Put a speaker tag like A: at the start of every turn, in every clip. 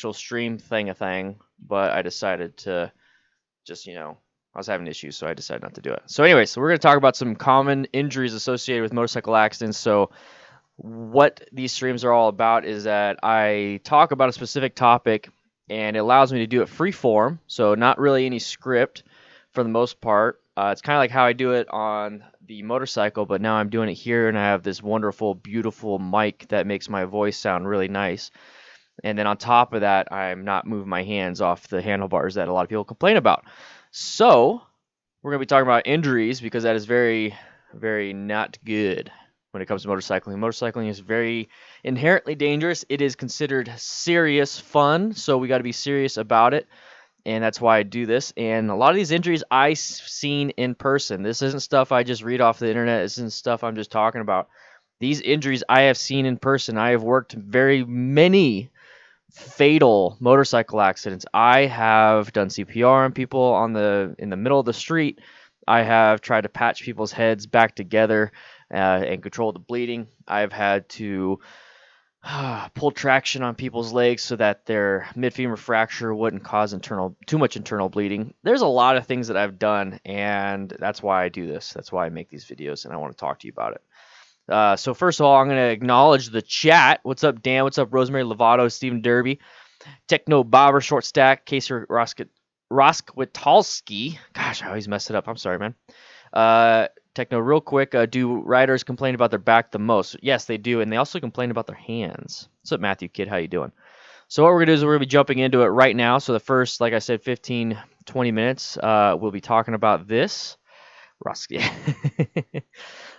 A: actual stream thing, but I decided to just, I was having issues, so I decided not to do it. So anyway, so we're going to talk about some common injuries associated with motorcycle accidents. So what these streams are all about is that I talk about a specific topic and it allows me to do it free form, so not really any script for the most part. It's kind of like how I do it on the motorcycle, but now I'm doing it here and I have this wonderful, beautiful mic that makes my voice sound really nice. And then on top of that, I'm not moving my hands off the handlebars that a lot of people complain about. So we're going to be talking about injuries because that is very, very not good when it comes to motorcycling. Motorcycling is very inherently dangerous. It is considered serious fun, so we got to be serious about it. And that's why I do this. And a lot of these injuries I've seen in person. This isn't stuff I just read off the internet. This isn't stuff I'm just talking about. These injuries I have seen in person. I have worked very many fatal motorcycle accidents. I have done CPR on people in the middle of the street. I have tried to patch people's heads back together and control the bleeding. I've had to pull traction on people's legs so that their mid-femur fracture wouldn't cause too much internal bleeding. There's a lot of things that I've done, and that's why I do this. That's why I make these videos, and I want to talk to you about it. So first of all, I'm going to acknowledge the chat. What's up, Dan? What's up, Rosemary Lovato, Stephen Derby, Techno Bobber, Short Stack, Kaser Roskwitalski. Gosh, I always mess it up. I'm sorry, man. Techno, real quick, do riders complain about their back the most? Yes, they do, and they also complain about their hands. What's up, Matthew Kid? How you doing? So what we're going to do is we're going to be jumping into it right now. So the first, like I said, 15, 20 minutes, we'll be talking about this. Roski.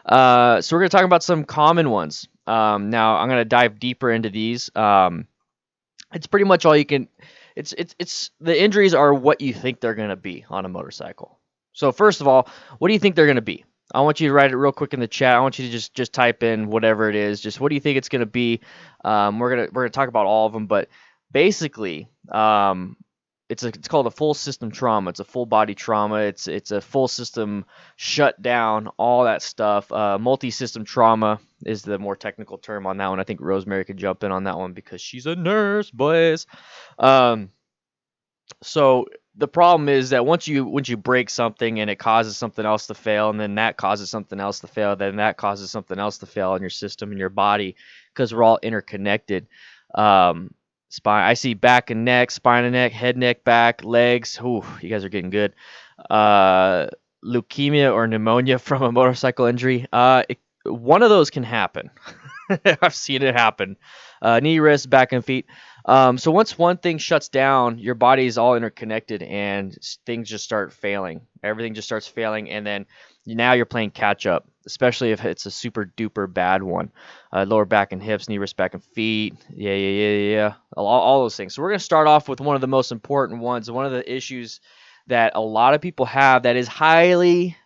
A: So we're going to talk about some common ones. Now I'm going to dive deeper into these. It's pretty much all you can. It's the injuries are what you think they're going to be on a motorcycle. So first of all, what do you think they're going to be? I want you to write it real quick in the chat. I want you to just type in whatever it is. Just what do you think it's going to be? We're gonna talk about all of them, but basically, it's called a full system trauma. It's a full body trauma. It's a full system shutdown, all that stuff. Multi-system trauma is the more technical term on that one. I think Rosemary could jump in on that one because she's a nurse, boys. So the problem is that once you break something and it causes something else to fail, and then that causes something else to fail, then that causes something else to fail in your system, in your body, because we're all interconnected. Spine. I see back and neck, spine and neck, head, neck, back, legs. Ooh, you guys are getting good. Leukemia or pneumonia from a motorcycle injury. One of those can happen. I've seen it happen. Knee, wrist, back, and feet. So once one thing shuts down, your body is all interconnected and things just start failing. Everything just starts failing, and then now you're playing catch up, especially if it's a super duper bad one. Lower back and hips, knee, wrist, back, and feet. Yeah. All those things. So we're going to start off with one of the most important ones, one of the issues that a lot of people have that is highly,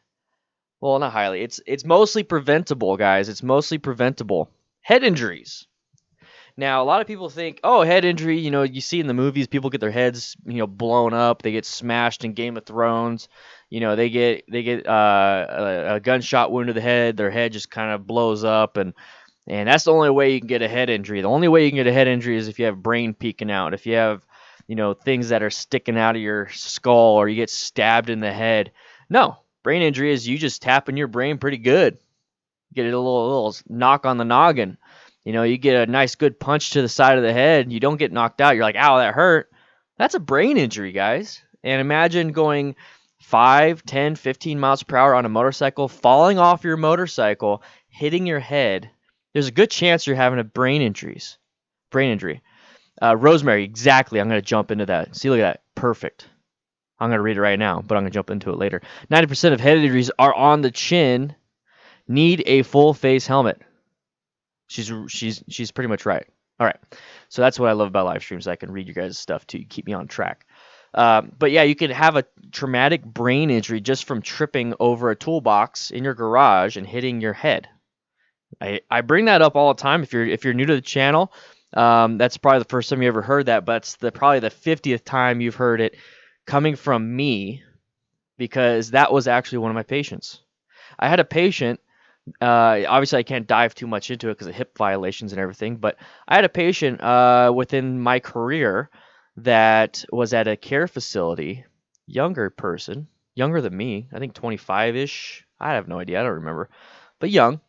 A: well, not highly, it's mostly preventable, guys. It's mostly preventable. Head injuries. Now, a lot of people think, oh, head injury, you see in the movies, people get their heads, blown up. They get smashed in Game of Thrones. They get a gunshot wound to the head. Their head just kind of blows up, and that's the only way you can get a head injury. The only way you can get a head injury is if you have brain peeking out. If you have, things that are sticking out of your skull, or you get stabbed in the head. No, brain injury is you just tapping your brain pretty good. Get a little knock on the noggin. You get a nice good punch to the side of the head. You don't get knocked out. You're like, ow, that hurt. That's a brain injury, guys. And imagine going 5, 10, 15 miles per hour on a motorcycle, falling off your motorcycle, hitting your head. There's a good chance you're having a brain injury. Rosemary, exactly. I'm going to jump into that. See, look at that. Perfect. I'm going to read it right now, but I'm going to jump into it later. 90% of head injuries are on the chin. Need a full face helmet. She's pretty much right. All right. So that's what I love about live streams. I can read your guys' stuff to keep me on track. But yeah, you could have a traumatic brain injury just from tripping over a toolbox in your garage and hitting your head. I bring that up all the time. If you're new to the channel, that's probably the first time you ever heard that, but it's probably the 50th time you've heard it coming from me, because that was actually one of my patients. I had a patient. Obviously, I can't dive too much into it because of hip violations and everything. But I had a patient within my career that was at a care facility, younger person, younger than me, I think 25-ish. I have no idea, I don't remember, but young,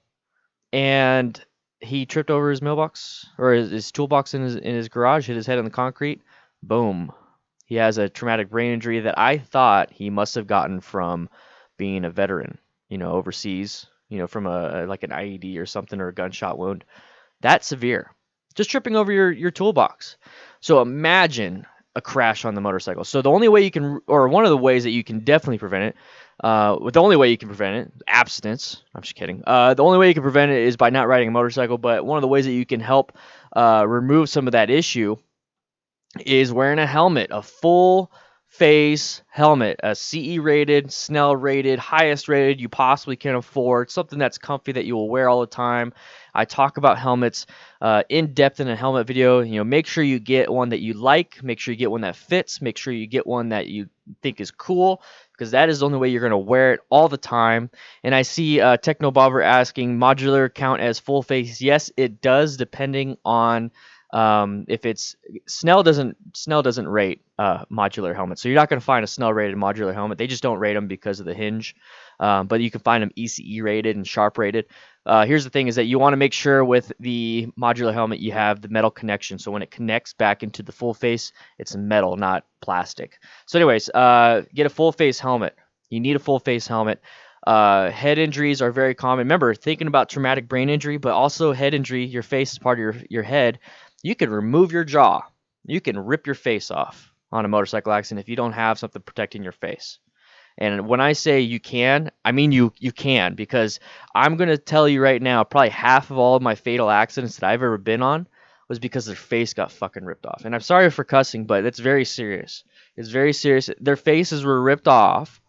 A: and he tripped over his mailbox or his toolbox in his garage, hit his head on the concrete. Boom. He has a traumatic brain injury that I thought he must have gotten from being a veteran, overseas, from like an IED or something, or a gunshot wound. That's severe. Just tripping over your toolbox. So imagine a crash on the motorcycle. So the only way you can, or one of the ways that you can definitely prevent it, the only way you can prevent it, abstinence. I'm just kidding. The only way you can prevent it is by not riding a motorcycle. But one of the ways that you can help remove some of that issue is wearing a helmet, a full face helmet, a CE rated, Snell rated, highest rated you possibly can afford, something that's comfy that you will wear all the time. I talk about helmets in depth in a helmet video. Make sure you get one that you like, make sure you get one that fits, make sure you get one that you think is cool, because that is the only way you're going to wear it all the time. And I see Techno Bobber asking, modular count as full face? Yes, it does, depending on if it's Snell doesn't rate modular helmets, so you're not going to find a Snell rated modular helmet. They just don't rate them because of the hinge, but you can find them ECE rated and Sharp rated. Here's the thing: is that you want to make sure with the modular helmet you have the metal connection, so when it connects back into the full face, it's metal, not plastic. So, anyways, get a full face helmet. You need a full face helmet. Head injuries are very common. Remember, thinking about traumatic brain injury, but also head injury. Your face is part of your head. You can remove your jaw. You can rip your face off on a motorcycle accident if you don't have something protecting your face. And when I say you can, I mean you can, because I'm going to tell you right now, probably half of all of my fatal accidents that I've ever been on was because their face got fucking ripped off. And I'm sorry for cussing, but it's very serious. It's very serious. Their faces were ripped off.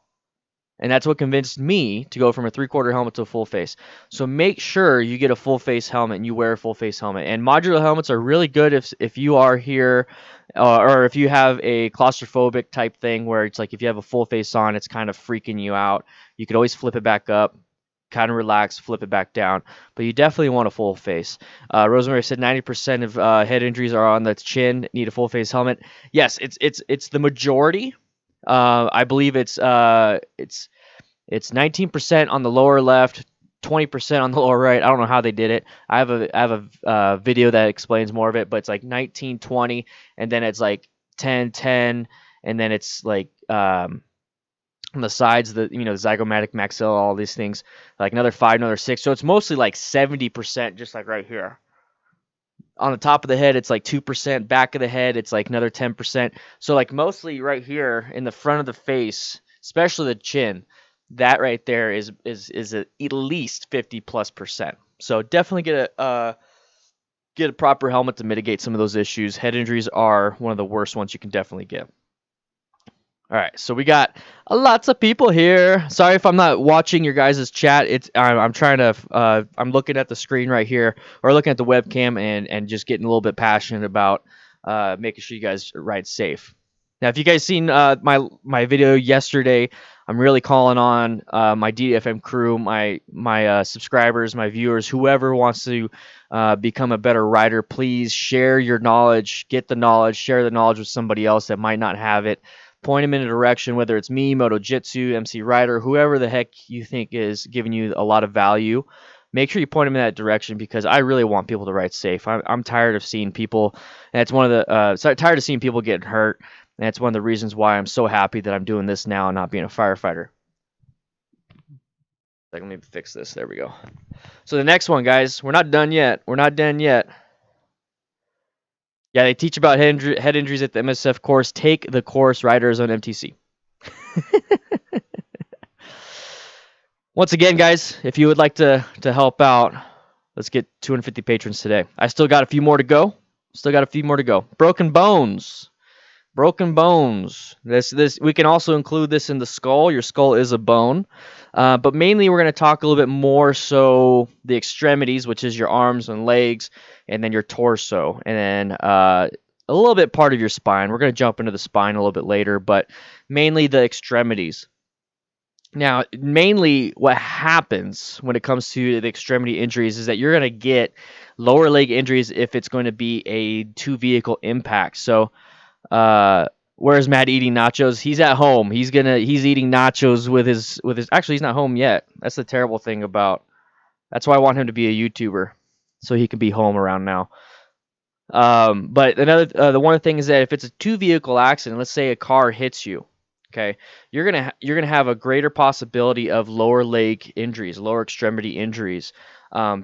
A: And that's what convinced me to go from a 3/4 helmet to a full face. So make sure you get a full face helmet and you wear a full face helmet. And modular helmets are really good if you are here or if you have a claustrophobic type thing where it's like if you have a full face on, it's kind of freaking you out. You could always flip it back up, kind of relax, flip it back down. But you definitely want a full face. Rosemary said 90% of head injuries are on the chin, need a full face helmet. Yes, it's the majority. I believe it's 19% on the lower left, 20% on the lower right. I don't know how they did it. I have a video that explains more of it, but it's like 19, 20, and then it's like 10, 10, and then it's like on the sides, the zygomatic maxilla, all these things, like another 5, another 6. So it's mostly like 70%, just like right here. On the top of the head, it's like 2%. Back of the head, it's like another 10%. So like mostly right here in the front of the face, especially the chin, that right there is at least 50+%. So definitely get a proper helmet to mitigate some of those issues. Head injuries are one of the worst ones you can definitely get. All right, so we got lots of people here. Sorry if I'm not watching your guys' chat. I'm trying to I'm looking at the screen right here, or looking at the webcam, and just getting a little bit passionate about making sure you guys ride safe. Now, if you guys seen my video yesterday, I'm really calling on my DFM crew, my subscribers, my viewers, whoever wants to become a better rider. Please share your knowledge, get the knowledge, share the knowledge with somebody else that might not have it. Point them in a direction, whether it's me, MotoJitsu, MC Rider, whoever the heck you think is giving you a lot of value. Make sure you point them in that direction, because I really want people to ride safe. I'm tired of seeing people, and it's one of the tired of seeing people getting hurt, and it's one of the reasons why I'm so happy that I'm doing this now and not being a firefighter. Let me fix this. There we go. So the next one, guys, we're not done yet. We're not done yet. Yeah, they teach about head injuries at the MSF course. Take the course, Riders on MTC. Once again, guys, if you would like to help out, let's get 250 patrons today. I still got a few more to go. Broken bones. This we can also include this in the skull. Your skull is a bone. But mainly we're going to talk a little bit more so the extremities, which is your arms and legs, and then your torso, and then a little bit part of your spine. We're going to jump into the spine a little bit later, but mainly the extremities. Now, mainly what happens when it comes to the extremity injuries is that you're going to get lower leg injuries if it's going to be a 2-vehicle impact. So Where's Matt eating nachos? He's at home. He's eating nachos with his actually he's not home yet. That's the terrible thing about. That's why I want him to be a YouTuber, so he can be home around now. But another the one thing is that if it's a two vehicle accident, let's say a car hits you, okay, you're gonna have a greater possibility of lower leg injuries, lower extremity injuries,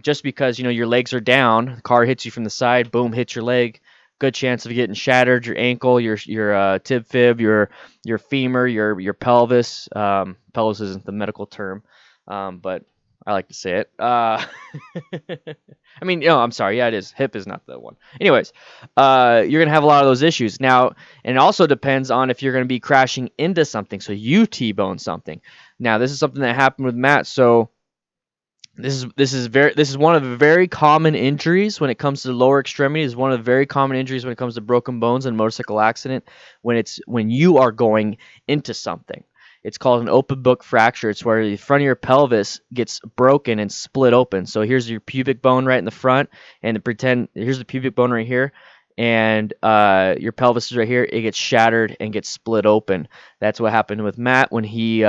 A: just because your legs are down, the car hits you from the side, boom, hits your leg, good chance of getting shattered, your ankle, your tib fib, your femur, your pelvis. Pelvis isn't the medical term, but I like to say it. I mean, I'm sorry. Yeah, it is. Hip is not the one. Anyways, you're going to have a lot of those issues. Now, and it also depends on if you're going to be crashing into something. So you T-bone something. Now, this is something that happened with Matt. So this is one of the very common injuries when it comes to the lower extremity. Is one of the very common injuries when it comes to broken bones in a motorcycle accident when you are going into something. It's called an open book fracture. It's where the front of your pelvis gets broken and split open. So here's your pubic bone right in the front, and here's the pubic bone right here, and your pelvis is right here. It gets shattered and gets split open. That's what happened with Matt when he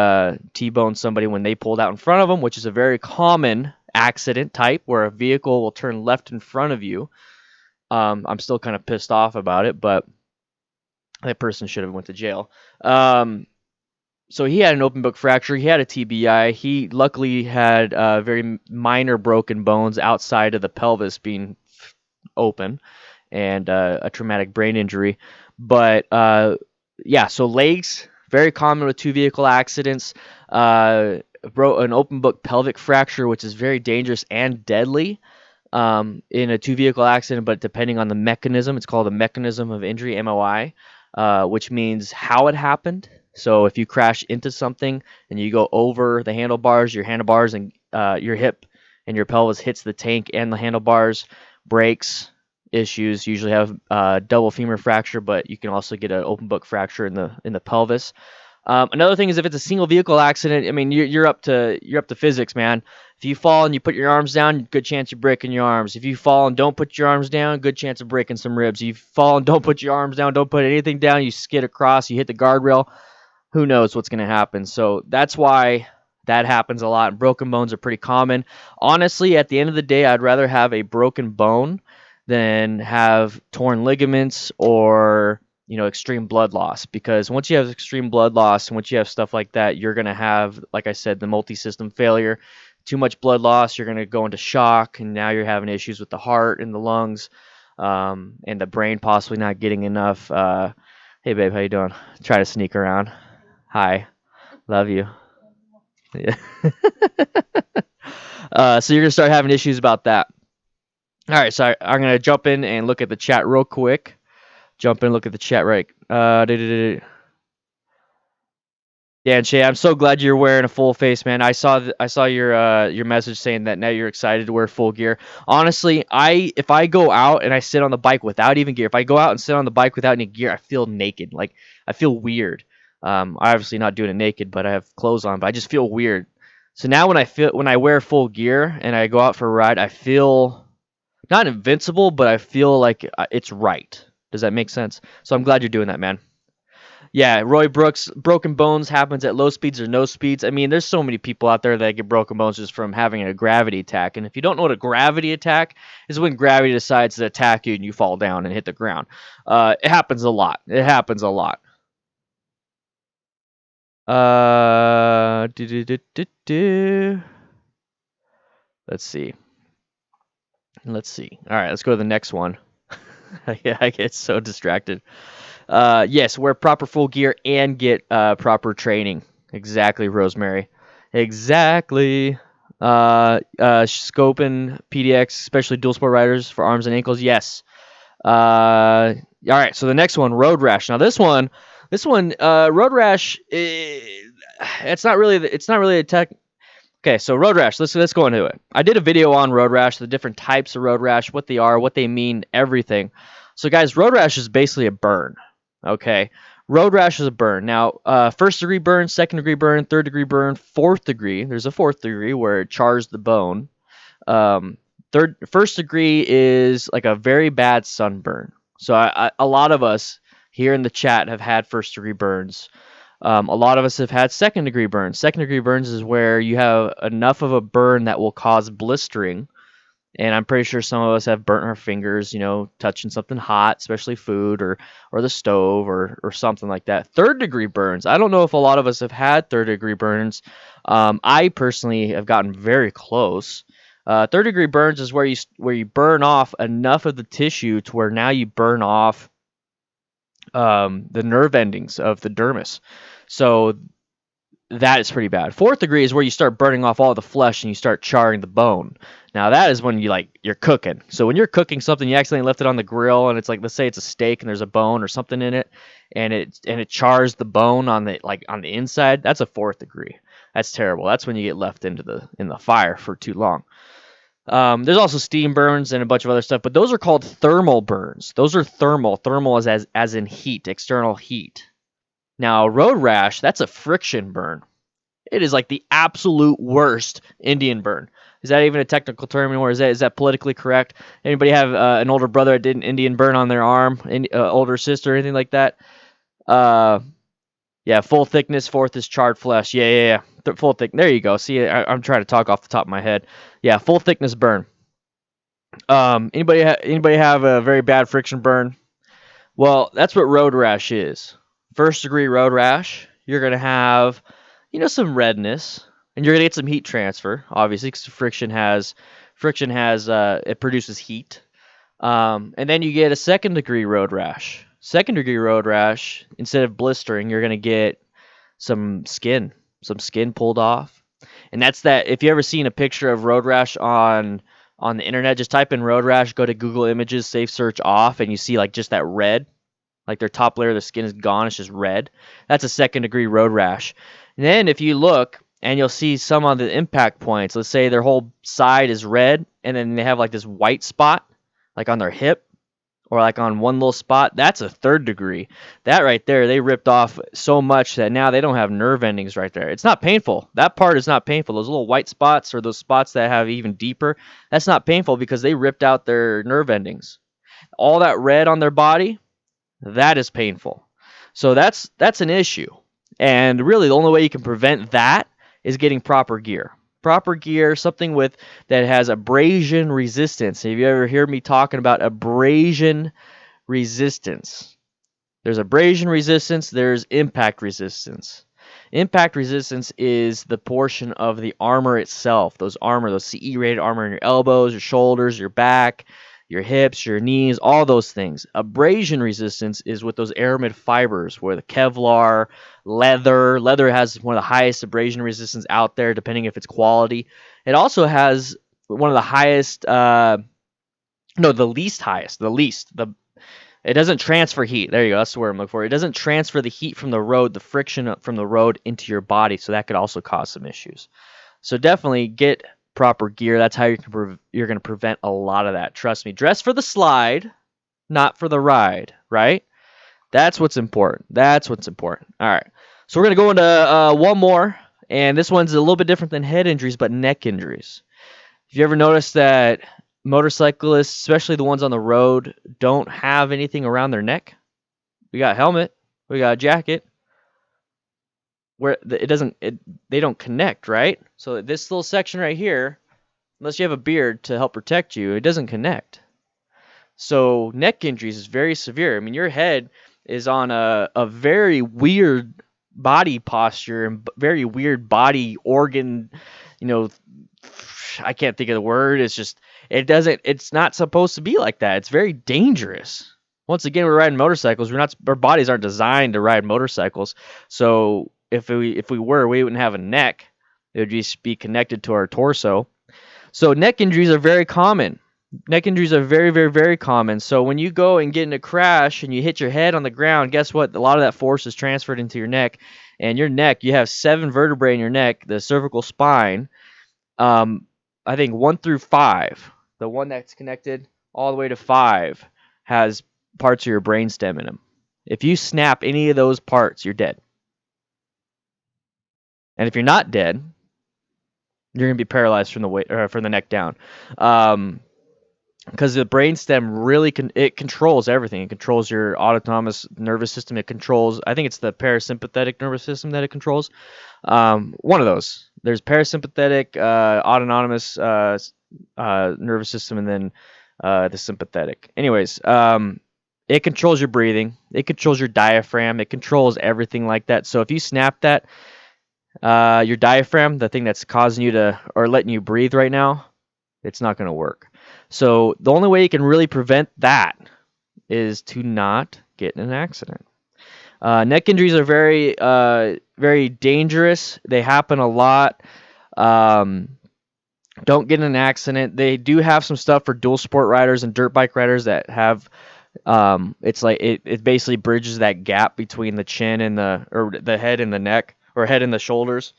A: T-boned somebody when they pulled out in front of him, which is a very common accident type where a vehicle will turn left in front of you. I'm still kind of pissed off about it, but that person should have went to jail. So he had an open book fracture. He had a TBI. He luckily had very minor broken bones outside of the pelvis being open and a traumatic brain injury. But yeah, so legs, very common with two vehicle accidents. An open book pelvic fracture, which is very dangerous and deadly in a two vehicle accident, but depending on the mechanism, it's called the mechanism of injury, MOI, which means how it happened. So if you crash into something and you go over the handlebars, and your hip and your pelvis hits the tank and the handlebars, breaks, issues usually have double femur fracture, but you can also get an open book fracture in the pelvis. Another thing is if it's a single vehicle accident, I mean you're up to physics, man. If you fall and you put your arms down, good chance you're breaking your arms. If you fall and don't put your arms down, good chance of breaking some ribs. If you fall and don't put your arms down, don't put anything down, you skid across, you hit the guardrail, who knows what's going to happen. So that's why that happens a lot. And broken bones are pretty common. Honestly, at the end of the day, I'd rather have a broken bone than have torn ligaments or extreme blood loss, because once you have extreme blood loss and once you have stuff like that, you're going to have, like I said, the multi-system failure. Too much blood loss, you're going to go into shock, and now you're having issues with the heart and the lungs, and the brain possibly not getting enough. Hey babe, how you doing? Try to sneak around. Hi, love you. Yeah. So you're gonna start having issues about that. All right, so I'm gonna jump in and look at the chat real quick. Look at the chat right. Yeah, and Shay, I'm so glad you're wearing a full face, man. I saw your message saying that now you're excited to wear full gear. Honestly, if I go out and I sit on the bike without even gear, if I go out and sit on the bike without any gear, I feel naked. Like I feel weird. I'm obviously not doing it naked, but I have clothes on, but I just feel weird. So now when I wear full gear and I go out for a ride, I feel not invincible, but I feel like it's right. Does that make sense? So I'm glad you're doing that, man. Yeah, Roy Brooks, broken bones happens at low speeds or no speeds. I mean, there's so many people out there that get broken bones just from having a gravity attack. And if you don't know what a gravity attack is, when gravity decides to attack you and you fall down and hit the ground. It happens a lot. Let's see. All right, let's go to the next one. Yeah, I get so distracted. Yes, wear proper full gear and get proper training. Exactly, Rosemary. Exactly. Scope and PDX, especially dual sport riders for arms and ankles. Yes. All right. So the next one, road rash. Now this one, road rash. It's not really a tech. Okay, so road rash. Let's go into it. I did a video on road rash, the different types of road rash, what they are, what they mean, everything. So guys, road rash is basically a burn. Okay, road rash is a burn. Now, first degree burn, second degree burn, third degree burn, fourth degree. There's a fourth degree where it chars the bone. First degree is like a very bad sunburn. So a lot of us here in the chat have had first-degree burns. A lot of us have had second-degree burns. Second-degree burns is where you have enough of a burn that will cause blistering. And I'm pretty sure some of us have burnt our fingers, you know, touching something hot, especially food or the stove or something like that. Third degree burns. I don't know if a lot of us have had third degree burns. I personally have gotten very close. Third degree burns is where you burn off enough of the tissue to where now you burn off the nerve endings of the dermis. So that is pretty bad. Fourth degree is where you start burning off all the flesh and you start charring the bone. Now that is when you're cooking. So when you're cooking something, you accidentally left it on the grill and it's like, let's say it's a steak and there's a bone or something in it, and it chars the bone on the inside. That's a fourth degree. That's terrible. That's when you get left in the fire for too long. There's also steam burns and a bunch of other stuff, but those are called thermal burns. Those are thermal. Thermal is as in heat, external heat. Now, road rash, that's a friction burn. It is like the absolute worst Indian burn. Is that even a technical term anymore? Is that politically correct? Anybody have an older brother that did an Indian burn on their arm? Older sister, anything like that? Yeah, full thickness. Fourth is charred flesh. Yeah. Full thick. There you go. See, I'm trying to talk off the top of my head. Yeah, full thickness burn. Anybody have a very bad friction burn? Well, that's what road rash is. First degree road rash, you're going to have, some redness, and you're going to get some heat transfer, obviously, because friction has it produces heat. And then you get a second degree road rash. Second degree road rash, instead of blistering, you're going to get some skin pulled off. And that's that. If you ever seen a picture of road rash on the internet, just type in road rash, go to Google Images, safe search off, and you see like just that red. Like their top layer of the skin is gone, it's just red. That's a second degree road rash. And then if you look, and you'll see some on the impact points, let's say their whole side is red, and then they have like this white spot, like on their hip, or like on one little spot, that's a third degree. That right there, they ripped off so much that now they don't have nerve endings right there. It's not painful. That part is not painful. Those little white spots or those spots that have even deeper, that's not painful because they ripped out their nerve endings. All that red on their body, that is painful. So that's an issue. And really the only way you can prevent that is getting proper gear. Proper gear, something that has abrasion resistance. Have you ever heard me talking about abrasion resistance? There's abrasion resistance, there's impact resistance. Impact resistance is the portion of the armor itself. Those CE rated armor in your elbows, your shoulders, your back, your hips, your knees, all those things. Abrasion resistance is with those aramid fibers, where the Kevlar, leather has one of the highest abrasion resistance out there, depending if it's quality. It also has one of the highest, the least highest, it doesn't transfer heat. There you go. That's the word I'm looking for. It doesn't transfer the heat from the road, the friction from the road into your body, so that could also cause some issues. So definitely get proper gear. That's how you're going to prevent a lot of that. Trust me. Dress for the slide, not for the ride, right? That's what's important. All right. So we're going to go into one more, and this one's a little bit different than head injuries, but neck injuries. Have you ever noticed that motorcyclists, especially the ones on the road, don't have anything around their neck? We got a helmet, we got a jacket, where they don't connect, right? So this little section right here, unless you have a beard to help protect you, it doesn't connect. So neck injuries is very severe. I mean, your head is on a very weird body posture and very weird body organ, I can't think of the word. It's not supposed to be like that. It's very dangerous. Once again, we're riding motorcycles. Our bodies aren't designed to ride motorcycles. So if we were, we wouldn't have a neck. It would just be connected to our torso. So neck injuries are very common. Neck injuries are very, very, very common. So when you go and get in a crash and you hit your head on the ground, guess what? A lot of that force is transferred into your neck. And your neck, you have 7 vertebrae in your neck, the cervical spine. I think 1 through 5, the one that's connected all the way to 5, has parts of your brainstem in them. If you snap any of those parts, you're dead. And if you're not dead, you're gonna be paralyzed from the neck down. because the brainstem really it controls everything. It controls your autonomous nervous system. It controls, I think it's the parasympathetic nervous system that it controls. One of those. There's parasympathetic, autonomous nervous system, and then the sympathetic. Anyways, it controls your breathing. It controls your diaphragm. It controls everything like that. So if you snap that, your diaphragm, the thing that's causing you to or letting you breathe right now, it's not going to work. So the only way you can really prevent that is to not get in an accident. Neck injuries are very dangerous. They happen a lot. Don't get in an accident. They do have some stuff for dual sport riders and dirt bike riders that have. It's like it basically bridges that gap between the chin and the head and the neck, or head and the shoulders.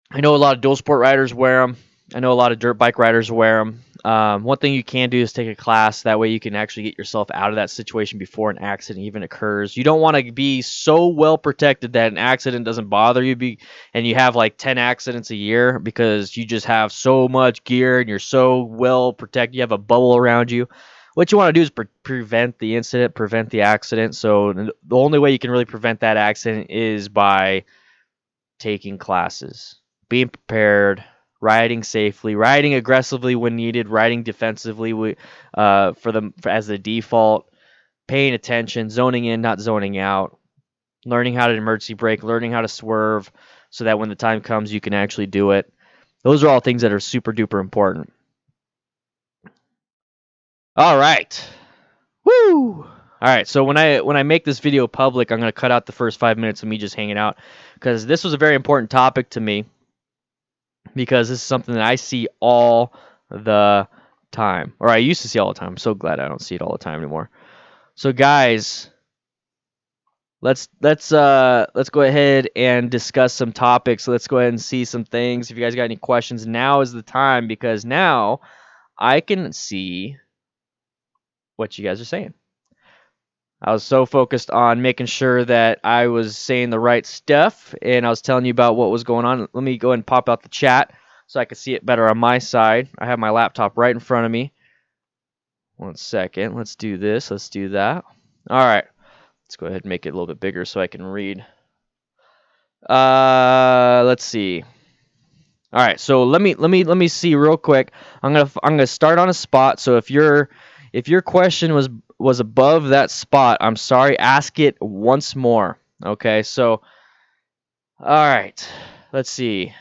A: I know a lot of dual sport riders wear them. I know a lot of dirt bike riders wear them. One thing you can do is take a class. That way you can actually get yourself out of that situation before an accident even occurs. You don't want to be so well protected that an accident doesn't bother you, and you have like 10 accidents a year because you just have so much gear and you're so well protected. You have a bubble around you. What you want to do is prevent the incident, prevent the accident. So the only way you can really prevent that accident is by taking classes, being prepared, riding safely, riding aggressively when needed, riding defensively as the default, paying attention, zoning in, not zoning out, learning how to emergency brake, learning how to swerve so that when the time comes you can actually do it. Those are all things that are super duper important. All right. Woo! All right, so when I make this video public, I'm going to cut out the first 5 minutes of me just hanging out because this was a very important topic to me, because this is something that I see all the time, or I used to see all the time. I'm so glad I don't see it all the time anymore. So guys, let's go ahead and discuss some topics. Let's go ahead and see some things. If you guys got any questions, now is the time, because now I can see what you guys are saying. I was so focused on making sure that I was saying the right stuff, and I was telling you about what was going on. Let me go ahead and pop out the chat so I can see it better on my side. I have my laptop right in front of me. 1 second. Let's do this. Let's do that. All right. Let's go ahead and make it a little bit bigger so I can read. Let's see. All right. So let me see real quick. I'm gonna start on a spot. So if your question was above that spot, I'm sorry. Ask it once more. Okay. So, all right. Let's see.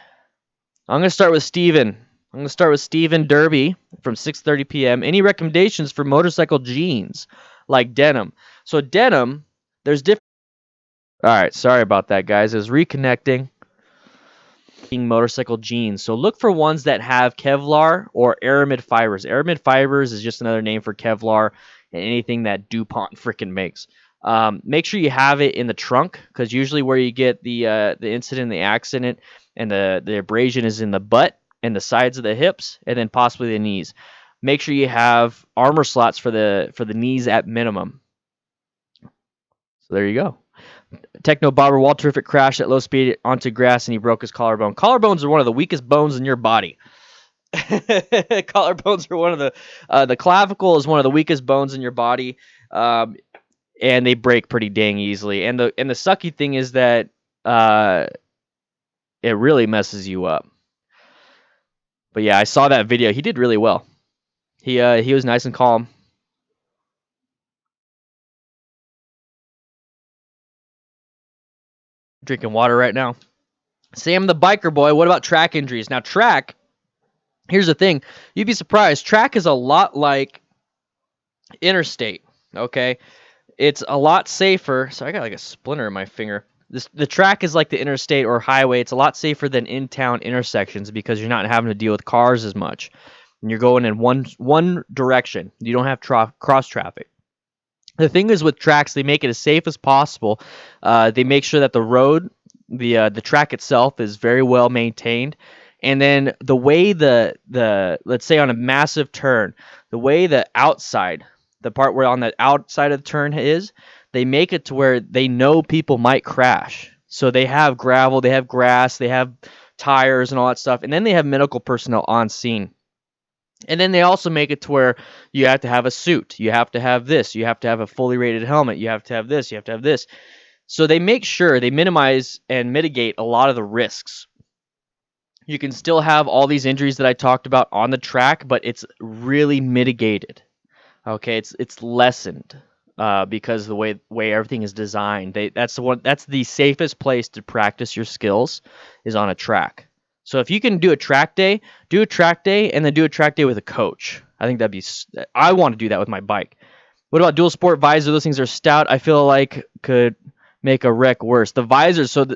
A: I'm gonna start with Steven. I'm gonna start with Steven Derby from 6:30 p.m. Any recommendations for motorcycle jeans like denim? So denim, there's different. All right. Sorry about that, guys. It's reconnecting. Motorcycle jeans. So look for ones that have Kevlar or aramid fibers. Aramid fibers is just another name for Kevlar and anything that DuPont freaking makes. Make sure you have it in the trunk, because usually where you get the incident, the accident, and the abrasion is in the butt and the sides of the hips, and then possibly the knees. Make sure you have armor slots for the knees at minimum. So there you go. Techno Bobber Walterific crashed at low speed onto grass and he broke his collarbone. Collarbones are one of the weakest bones in your body. Collarbones are one of the clavicle is one of the weakest bones in your body, and they break pretty dang easily. And the sucky thing is that it really messes you up. But yeah, I saw that video. He did really well. He was nice and calm. Drinking water right now. Sam the biker boy, what about track injuries? Now track, here's the thing. You'd be surprised. Track is a lot like interstate, okay? It's a lot safer. So I got like a splinter in my finger. The track is like the interstate or highway. It's a lot safer than in-town intersections because you're not having to deal with cars as much. And you're going in one direction. You don't have cross traffic. The thing is with tracks, they make it as safe as possible. They make sure that the road, the track itself, is very well maintained. And then the way the let's say on a massive turn, the way the outside, the part where on the outside of the turn is, they make it to where they know people might crash. So they have gravel, they have grass, they have tires and all that stuff. And then they have medical personnel on scene. And then they also make it to where you have to have a suit, you have to have this, you have to have a fully rated helmet, you have to have this, you have to have this. So they make sure they minimize and mitigate a lot of the risks. You can still have all these injuries that I talked about on the track, but it's really mitigated. Okay, it's lessened because the way everything is designed. That's the safest place to practice your skills is on a track. So if you can do a track day, and then do a track day with a coach. I think I want to do that with my bike. What about dual sport visor? Those things are stout. I feel like could make a wreck worse. The visors, so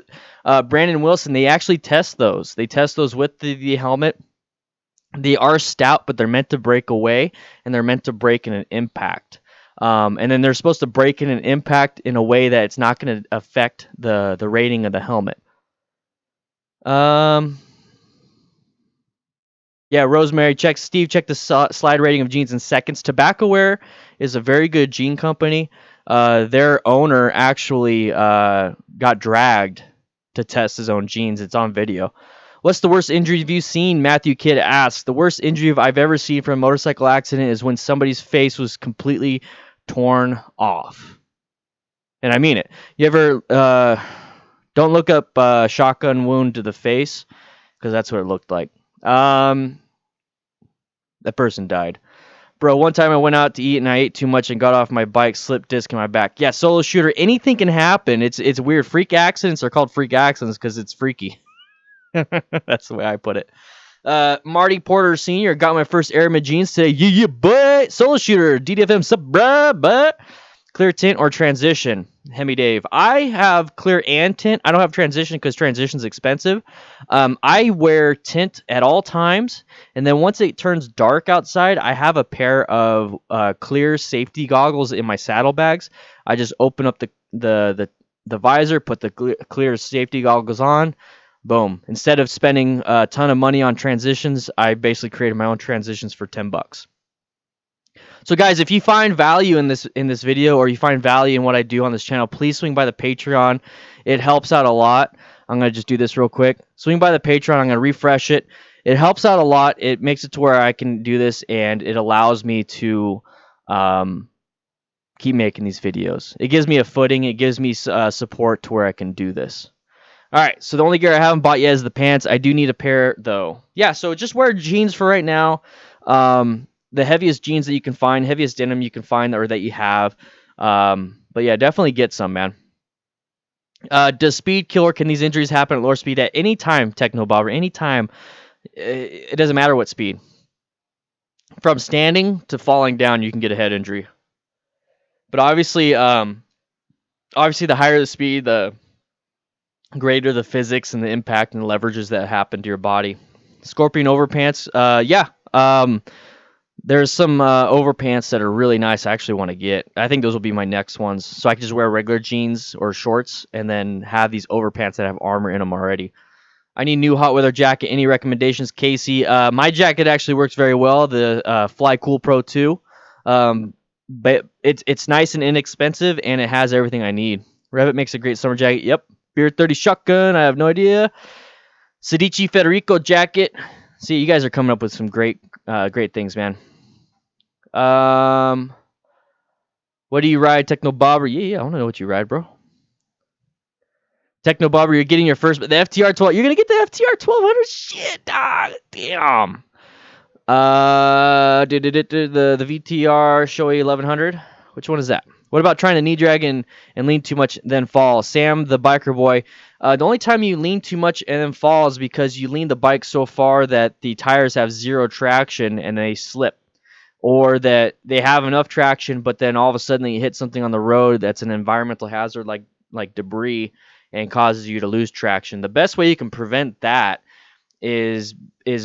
A: Brandon Wilson, they actually test those. They test those with the helmet. They are stout, but they're meant to break away, and they're meant to break in an impact. And then they're supposed to break in an impact in a way that it's not going to affect the rating of the helmet. Yeah, Rosemary, Steve, check the slide rating of jeans in seconds. Tobacco is a very good jean company. Their owner actually got dragged to test his own jeans. It's on video. What's the worst injury you've seen? Matthew Kidd asks. The worst injury I've ever seen from a motorcycle accident is when somebody's face was completely torn off. And I mean it. You ever don't look up shotgun wound to the face, because that's what it looked like. That person died. Bro, one time I went out to eat and I ate too much and got off my bike, slipped disc in my back. Yeah, solo shooter, anything can happen. It's weird. Freak accidents are called freak accidents because it's freaky. That's the way I put it. Marty Porter Sr. got my first Airman jeans today. Yeah, boy. Solo shooter, DDFM, sup, bruh, but clear tint or transition? Hemi Dave. I have clear and tint. I don't have transition because transition's expensive. I wear tint at all times, and then once it turns dark outside, I have a pair of clear safety goggles in my saddlebags. I just open up the visor, put the clear safety goggles on. Boom. Instead of spending a ton of money on transitions, I basically created my own transitions for $10. So guys, if you find value in this video, or you find value in what I do on this channel, please swing by the Patreon. It helps out a lot. I'm going to just do this real quick. Swing by the Patreon. I'm going to refresh it. It helps out a lot. It makes it to where I can do this, and it allows me to keep making these videos. It gives me a footing. It gives me support to where I can do this. All right, so the only gear I haven't bought yet is the pants. I do need a pair, though. Yeah, so just wear jeans for right now. The heaviest jeans that you can find, heaviest denim you can find, or that you have. But yeah, definitely get some, man. Does speed kill, or can these injuries happen at lower speed at any time, Technobobber? Any time. It doesn't matter what speed. From standing to falling down, you can get a head injury. But obviously, the higher the speed, the greater the physics and the impact and the leverages that happen to your body. Scorpion overpants, yeah. There's some overpants that are really nice I actually want to get. I think those will be my next ones. So I can just wear regular jeans or shorts and then have these overpants that have armor in them already. I need a new hot weather jacket. Any recommendations, Casey? My jacket actually works very well, the Fly Cool Pro 2. But it's nice and inexpensive, and it has everything I need. Revit makes a great summer jacket. Yep. Beard 30 shotgun. I have no idea. Sedici Federico jacket. See, you guys are coming up with some great things, man. What do you ride, Technobobber? Yeah, I want to know what you ride, bro. Technobobber, you're getting your first, but the FTR 12. You're gonna get the FTR 1200. Shit, dog. Damn. The VTR Shoei 1100. Which one is that? What about trying to knee drag and lean too much, then fall? Sam, the biker boy. The only time you lean too much and then fall is because you lean the bike so far that the tires have zero traction and they slip. Or that they have enough traction, but then all of a sudden you hit something on the road that's an environmental hazard like debris and causes you to lose traction. The best way you can prevent that is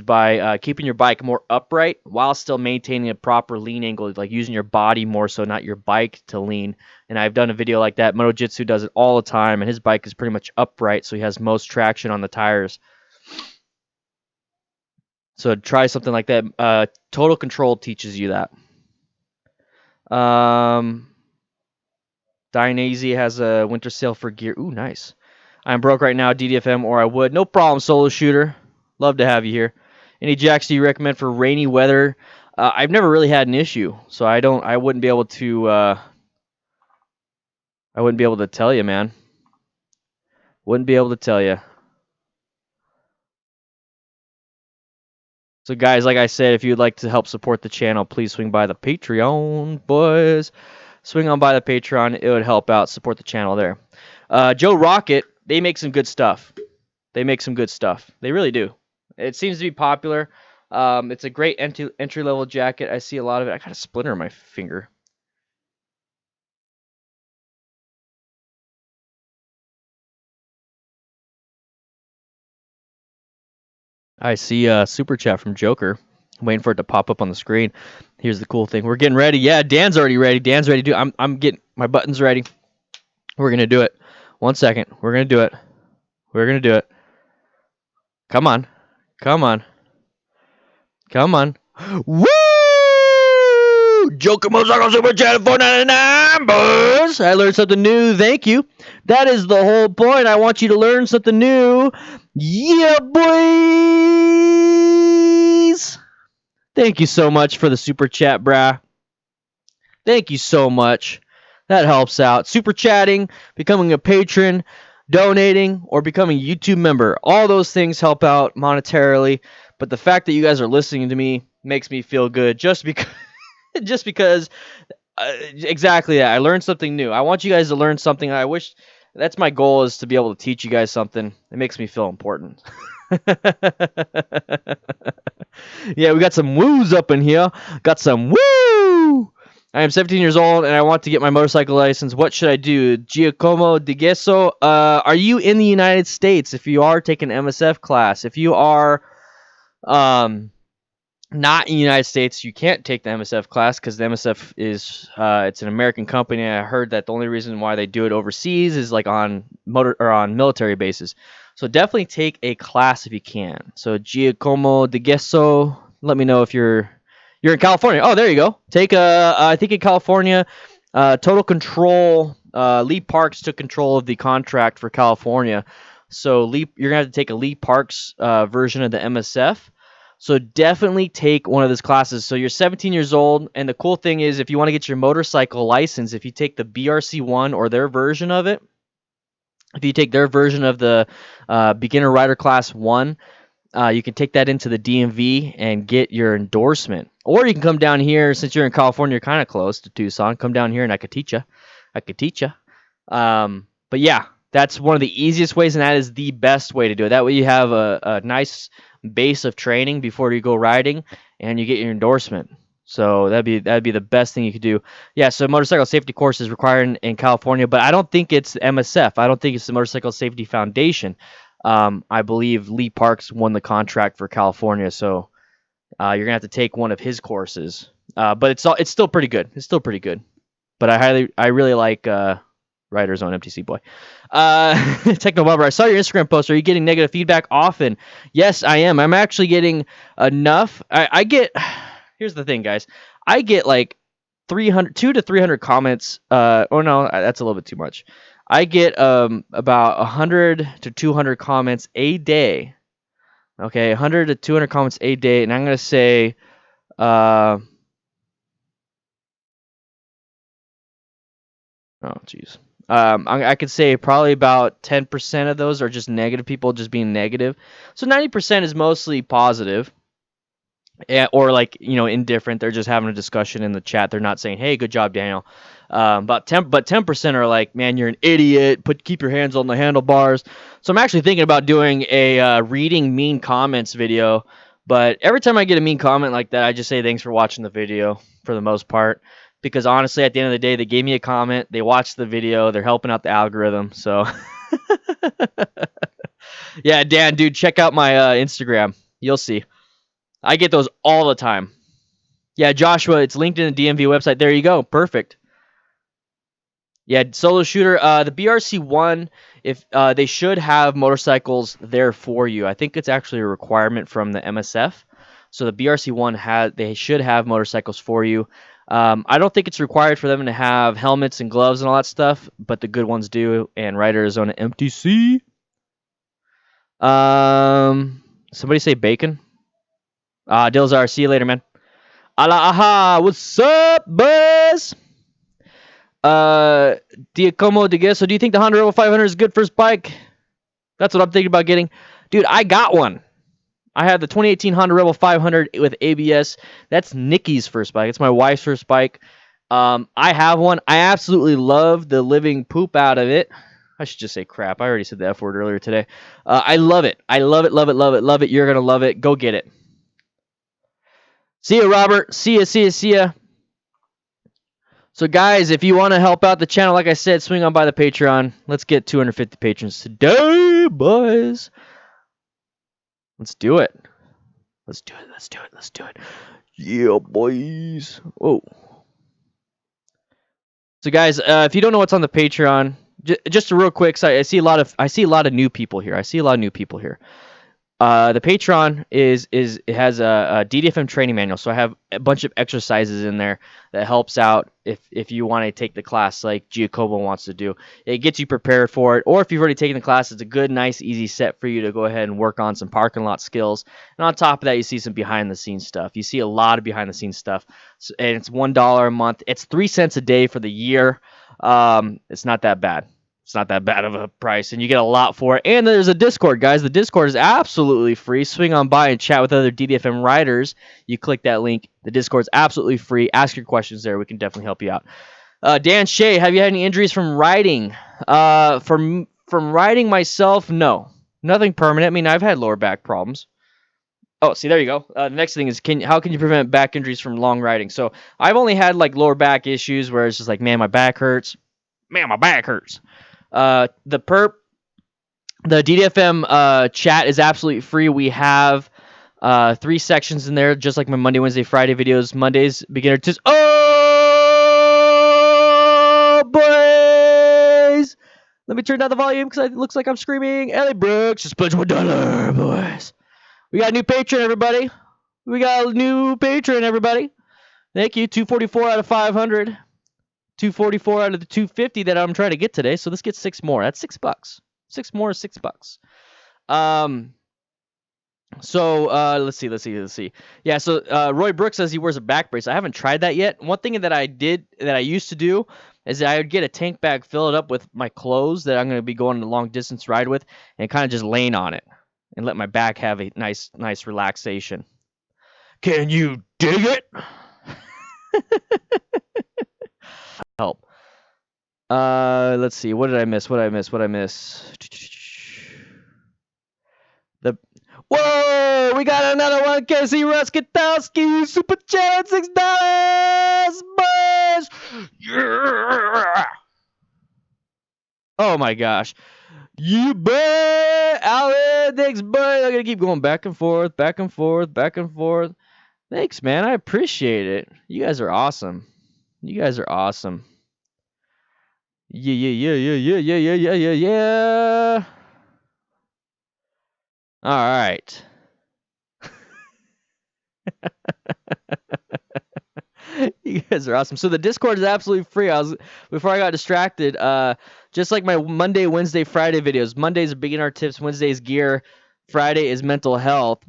A: by keeping your bike more upright while still maintaining a proper lean angle, like using your body more so, not your bike to lean. And I've done a video like that. MotoJitsu does it all the time, and his bike is pretty much upright, so he has most traction on the tires. So try something like that. Total Control teaches you that. Dianazy has a winter sale for gear. Ooh, nice. I'm broke right now, DDFM, or I would. No problem, solo shooter. Love to have you here. Any jacks do you recommend for rainy weather? I've never really had an issue, so I wouldn't be able to. I wouldn't be able to tell you, man. Wouldn't be able to tell you. So, guys, like I said, if you'd like to help support the channel, please swing by the Patreon, boys. Swing on by the Patreon. It would help out, support the channel there. Joe Rocket, they make some good stuff. They make some good stuff. They really do. It seems to be popular. It's a great entry-level jacket. I see a lot of it. I got a splinter on my finger. I see a super chat from Joker. I'm waiting for it to pop up on the screen. Here's the cool thing. We're getting ready. Yeah, Dan's already ready. Dan's ready to do it. I'm getting my buttons ready. We're going to do it. 1 second. We're going to do it. We're going to do it. Come on. Come on. Come on. Woo! Joker Motorcycle Super Chat $4.99, boys. I learned something new. Thank you. That is the whole point. I want you to learn something new. Yeah, boys. Thank you so much for the super chat, brah. Thank you so much. That helps out. Super chatting, becoming a patron, donating, or becoming a YouTube member. All those things help out monetarily. But the fact that you guys are listening to me makes me feel good just because exactly that. I learned something new. I want you guys to learn something. I wish that's my goal, is to be able to teach you guys something. It makes me feel important. Yeah, we got some woos up in here. Got some woo! I am 17 years old and I want to get my motorcycle license. What should I do? Giacomo Di Gesso, are you in the United States? If you are, take an MSF class. If you are not in the United States, you can't take the MSF class because the MSF is it's an American company. I heard that the only reason why they do it overseas is like on military bases. So definitely take a class if you can. So Giacomo Di Gesso, let me know if you're in California. Oh, there you go. Take I think in California, Total Control. Lee Parks took control of the contract for California. So you're gonna have to take a Lee Parks version of the MSF. So definitely take one of those classes. So you're 17 years old, and the cool thing is if you want to get your motorcycle license, if you take the BRC1 or their version of it, if you take their version of the beginner rider class 1, you can take that into the DMV and get your endorsement. Or you can come down here, since you're in California, you're kind of close to Tucson. Come down here and I could teach you. But yeah, that's one of the easiest ways, and that is the best way to do it. That way you have a nice base of training before you go riding, and you get your endorsement. So that'd be the best thing you could do. Yeah, so motorcycle safety course is required in California, but I don't think it's MSF. I don't think it's the Motorcycle Safety Foundation. I believe Lee Parks won the contract for California, so you're gonna have to take one of his courses. But it's still pretty good. It's still pretty good. But I really like Riders on MTC boy. Techno Bubber, I saw your Instagram post. Are you getting negative feedback often? Yes, I am. I'm actually getting enough. I get. Here's the thing, guys. I get like 200 to 300 comments. Oh no, that's a little bit too much. I get about 100 to 200 comments a day. Okay, 100 to 200 comments a day, and I'm gonna say. Oh, jeez. I could say probably about 10% of those are just negative people just being negative. So 90% is mostly positive. Or like, indifferent. They're just having a discussion in the chat. They're not saying, "Hey, good job, Daniel." But 10% are like, "Man, you're an idiot. Keep your hands on the handlebars." So I'm actually thinking about doing a reading mean comments video. But every time I get a mean comment like that, I just say thanks for watching the video for the most part. Because honestly, at the end of the day, they gave me a comment, they watched the video, they're helping out the algorithm. So, yeah, Dan, dude, check out my Instagram. You'll see. I get those all the time. Yeah, Joshua, it's linked in the DMV website. There you go. Perfect. Yeah, solo shooter. The BRC1, if they should have motorcycles there for you. I think it's actually a requirement from the MSF. So the BRC1 they should have motorcycles for you. I don't think it's required for them to have helmets and gloves and all that stuff, but the good ones do. And Riders on an MTC. Somebody say bacon. Dilzar, see you later, man. Ala aha, what's up, buzz? Diacomo de Guesso, do you think the Honda Rebel 500 is good first bike? That's what I'm thinking about getting. Dude, I got one. I have the 2018 Honda Rebel 500 with ABS. That's Nikki's first bike. It's my wife's first bike. I have one. I absolutely love the living poop out of it. I should just say crap. I already said the F word earlier today. I love it. I love it, love it, love it, love it. You're going to love it. Go get it. See ya, Robert. See ya, see ya, see ya. So, guys, if you want to help out the channel, like I said, swing on by the Patreon. Let's get 250 patrons today, boys. Let's do it. Let's do it. Let's do it. Let's do it. Yeah, boys. Whoa. So, guys, if you don't know what's on the Patreon, just real quick, so I see a lot of new people here. The Patreon has a DDFM training manual, so I have a bunch of exercises in there that helps out if you want to take the class like Giacomo wants to do. It gets you prepared for it, or if you've already taken the class, it's a good, nice, easy set for you to go ahead and work on some parking lot skills. And on top of that, you see some behind-the-scenes stuff. You see a lot of behind-the-scenes stuff, and it's $1 a month. It's 3 cents a day for the year. It's not that bad. It's not that bad of a price, and you get a lot for it. And there's a Discord, guys. The Discord is absolutely free. Swing on by and chat with other DDFM riders. You click that link. The Discord's absolutely free. Ask your questions there. We can definitely help you out. Dan Shea, have you had any injuries from riding? From riding myself, no. Nothing permanent. I mean, I've had lower back problems. Oh, see, there you go. The next thing is, how can you prevent back injuries from long riding? So I've only had like lower back issues where it's just like, man, my back hurts. Man, my back hurts. The DDFM chat is absolutely free. We have 3 sections in there, just like my Monday, Wednesday, Friday videos. Mondays, beginner tips. Oh, boys! Let me turn down the volume because it looks like I'm screaming. Ellie Brooks, just pledge $1, boys. We got a new patron, everybody. Thank you. 244 out of 500. 244 out of the 250 that I'm trying to get today. So let's get 6 more. That's $6. 6 more is $6. Let's see. Yeah, so Roy Brooks says he wears a back brace. I haven't tried that yet. One thing that I used to do is that I would get a tank bag, fill it up with my clothes that I'm going to be going a long distance ride with, and kind of just lean on it and let my back have a nice relaxation. Can you dig it? Help. Let's see. What did I miss? Whoa! We got another one. Casey Ruskatowski, super chat, $6, boys. Yeah! Oh my gosh. You bet, Alan. Thanks, bud. I'm gonna keep going back and forth. Thanks, man. I appreciate it. You guys are awesome. Yeah. All right. You guys are awesome. So the Discord is absolutely free. Before I got distracted, just like my Monday, Wednesday, Friday videos. Monday's beginner tips, Wednesday's gear, Friday is mental health.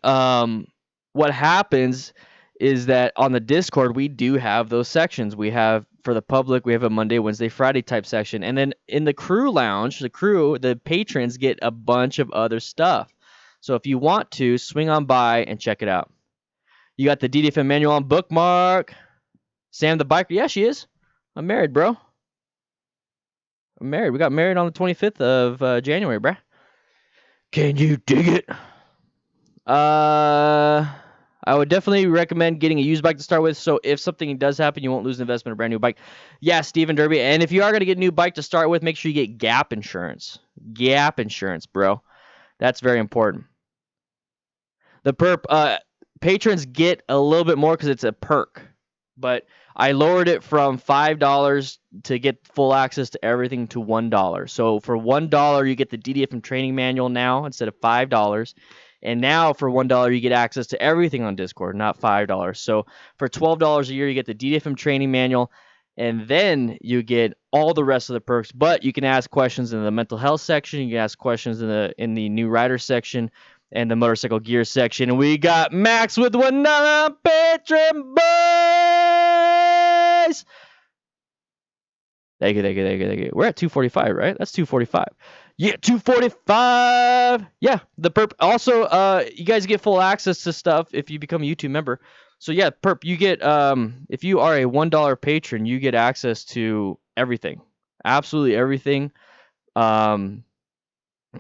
A: What happens is that on the Discord we do have those sections. We have, for the public, we have a Monday, Wednesday, Friday type section, and then in the crew lounge, the patrons get a bunch of other stuff. So if you want to, swing on by and check it out. You got the DDFM manual on bookmark. Sam the biker, yeah, she is. I'm married, bro. I'm married. We got married on the 25th of January, bruh. Can you dig it? I would definitely recommend getting a used bike to start with, so if something does happen, you won't lose an investment in a brand new bike. Yeah, Stephen Derby. And if you are going to get a new bike to start with, make sure you get gap insurance. Gap insurance, bro. That's very important. The patrons get a little bit more because it's a perk, but I lowered it from $5 to get full access to everything to $1. So for $1, you get the DDFM training manual now instead of $5. And now for $1, you get access to everything on Discord, not $5. So for $12 a year, you get the DDFM training manual, and then you get all the rest of the perks. But you can ask questions in the mental health section. You can ask questions in the new rider section. and the motorcycle gear section. And we got Max with another patron, boys. Thank you. We're at 245, right? That's 245. Yeah, 245. Yeah, the perp. Also, you guys get full access to stuff if you become a YouTube member. So yeah, perp, you get if you are a $1 patron, you get access to everything, absolutely everything.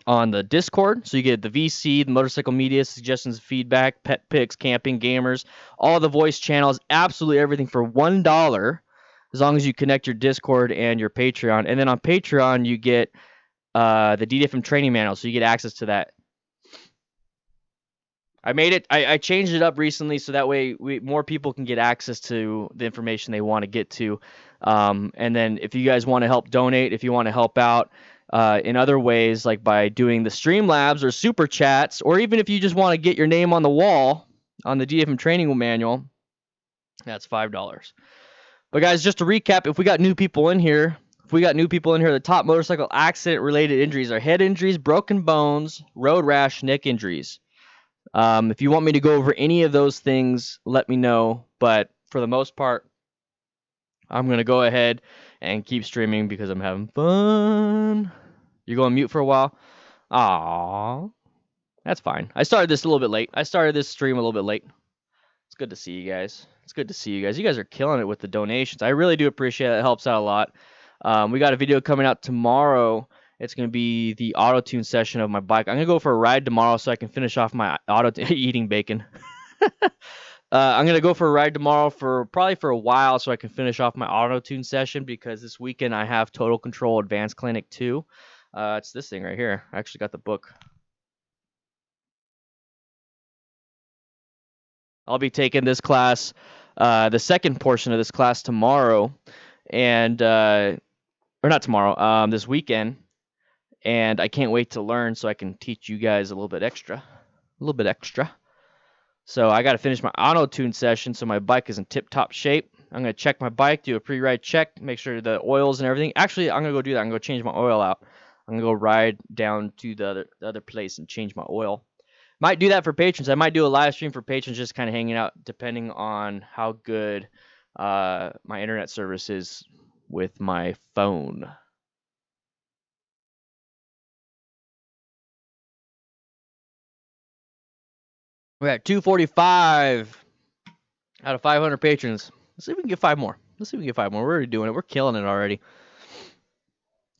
A: On the Discord, so you get the VC, the motorcycle media, suggestions, feedback, pet picks, camping, gamers, all the voice channels, absolutely everything for $1, as long as you connect your Discord and your Patreon. And then on Patreon, you get the DDFM training manual, so you get access to that. I changed it up recently so that way more people can get access to the information they want to get to. And then if you guys want to help donate, if you want to help out in other ways, like by doing the Streamlabs or Super Chats, or even if you just want to get your name on the wall on the DFM training manual, that's $5. But guys, just to recap, if we got new people in here, the top motorcycle accident-related injuries are head injuries, broken bones, road rash, neck injuries. If you want me to go over any of those things, let me know. But for the most part, I'm going to go ahead and keep streaming because I'm having fun. You're going mute for a while? Aww. That's fine. I started this a little bit late. I started this stream a little bit late. It's good to see you guys. You guys are killing it with the donations. I really do appreciate it. It helps out a lot. We got a video coming out tomorrow. It's going to be the auto-tune session of my bike. I'm going to go for a ride tomorrow so I can finish off my eating bacon. I'm going to go for a ride tomorrow probably for a while so I can finish off my auto-tune session, because this weekend I have Total Control Advanced Clinic 2. It's this thing right here. I actually got the book. I'll be taking this class, the second portion of this class tomorrow, and or not tomorrow, this weekend. And I can't wait to learn so I can teach you guys a little bit extra. So I got to finish my auto-tune session so my bike is in tip-top shape. I'm going to check my bike, do a pre-ride check, make sure the oils and everything. Actually, I'm going to go do that. I'm going to change my oil out. I'm going to go ride down to the other place and change my oil. Might do that for patrons. I might do a live stream for patrons, just kind of hanging out, depending on how good my internet service is with my phone. We're at 245 out of 500 patrons. Let's see if we can get 5 more. We're already doing it. We're killing it already.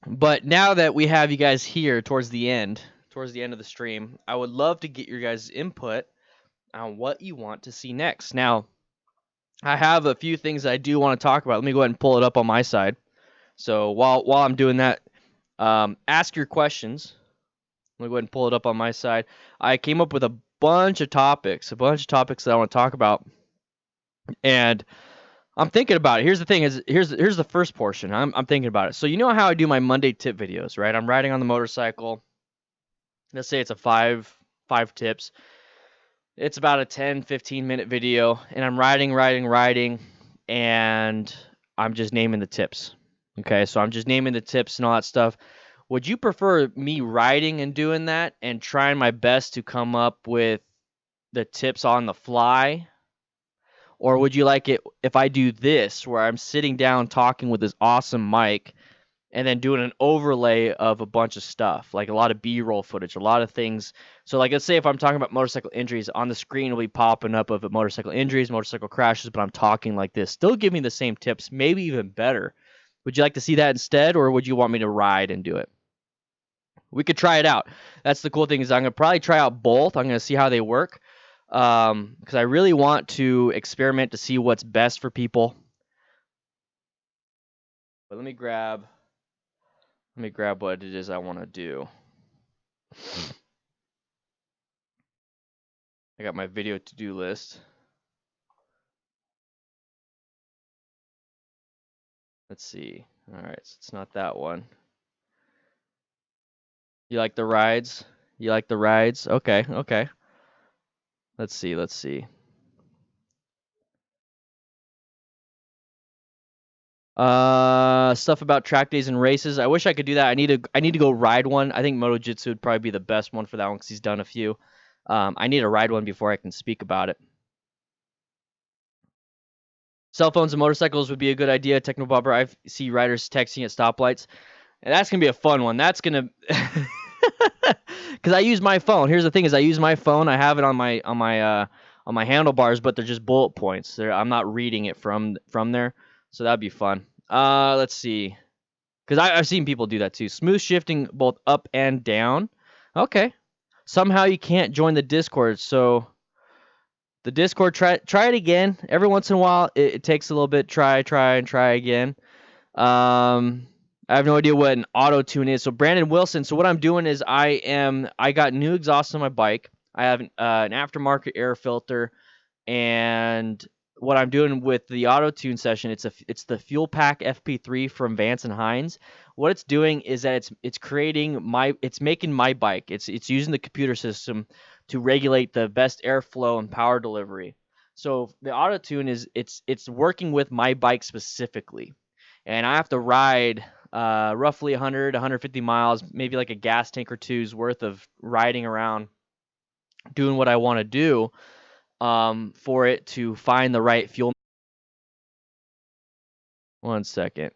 A: But now that we have you guys here towards the end of the stream, I would love to get your guys' input on what you want to see next. Now, I have a few things I do want to talk about. Let me go ahead and pull it up on my side. So while I'm doing that, ask your questions. Let me go ahead and pull it up on my side. I came up with a bunch of topics that I want to talk about, and I'm thinking about it. Here's the thing: here's the first portion. I'm thinking about it. So you know how I do my Monday tip videos, right? I'm riding on the motorcycle. Let's say it's a five tips. It's about a 10-15 minute video, and I'm riding, and I'm just naming the tips. Okay, so I'm just naming the tips and all that stuff. Would you prefer me riding and doing that and trying my best to come up with the tips on the fly? Or would you like it if I do this, where I'm sitting down talking with this awesome mic and then doing an overlay of a bunch of stuff, like a lot of B-roll footage, a lot of things. So like, let's say if I'm talking about motorcycle injuries, on the screen will be popping up of motorcycle injuries, motorcycle crashes, but I'm talking like this. Still give me the same tips, maybe even better. Would you like to see that instead, or would you want me to ride and do it? We could try it out. That's the cool thing, is I'm going to probably try out both. I'm going to see how they work, because I really want to experiment to see what's best for people. But let me grab what it is I want to do. I got my video to-do list. Let's see. All right, so it's not that one. You like the rides? Okay. Let's see. Stuff about track days and races. I wish I could do that. I need to go ride one. I think Moto Jitsu would probably be the best one for that one, because he's done a few. I need to ride one before I can speak about it. Cell phones and motorcycles would be a good idea. Techno Bobber, I see riders texting at stoplights. And that's going to be a fun one. That's going to... Because I use my phone. Here's the thing is I use my phone. I have it on my handlebars, but they're just bullet points. I'm not reading it from there. So that'd be fun. Let's see. Because I've seen people do that too. Smooth shifting both up and down. Okay. Somehow you can't join the Discord. So the Discord, try it again. Every once in a while, it takes a little bit. Try again. I have no idea what an auto tune is. So Brandon Wilson. So what I'm doing is I got new exhaust on my bike. I have an aftermarket air filter, and what I'm doing with the auto tune session, it's the Fuel Pack FP3 from Vance and Hines. What it's doing is that it's making my bike. It's using the computer system to regulate the best airflow and power delivery. So the auto tune it's working with my bike specifically, and I have to ride roughly 100, 150 miles, maybe like a gas tank or two's worth of riding around, doing what I want to do, for it to find the right fuel. One second.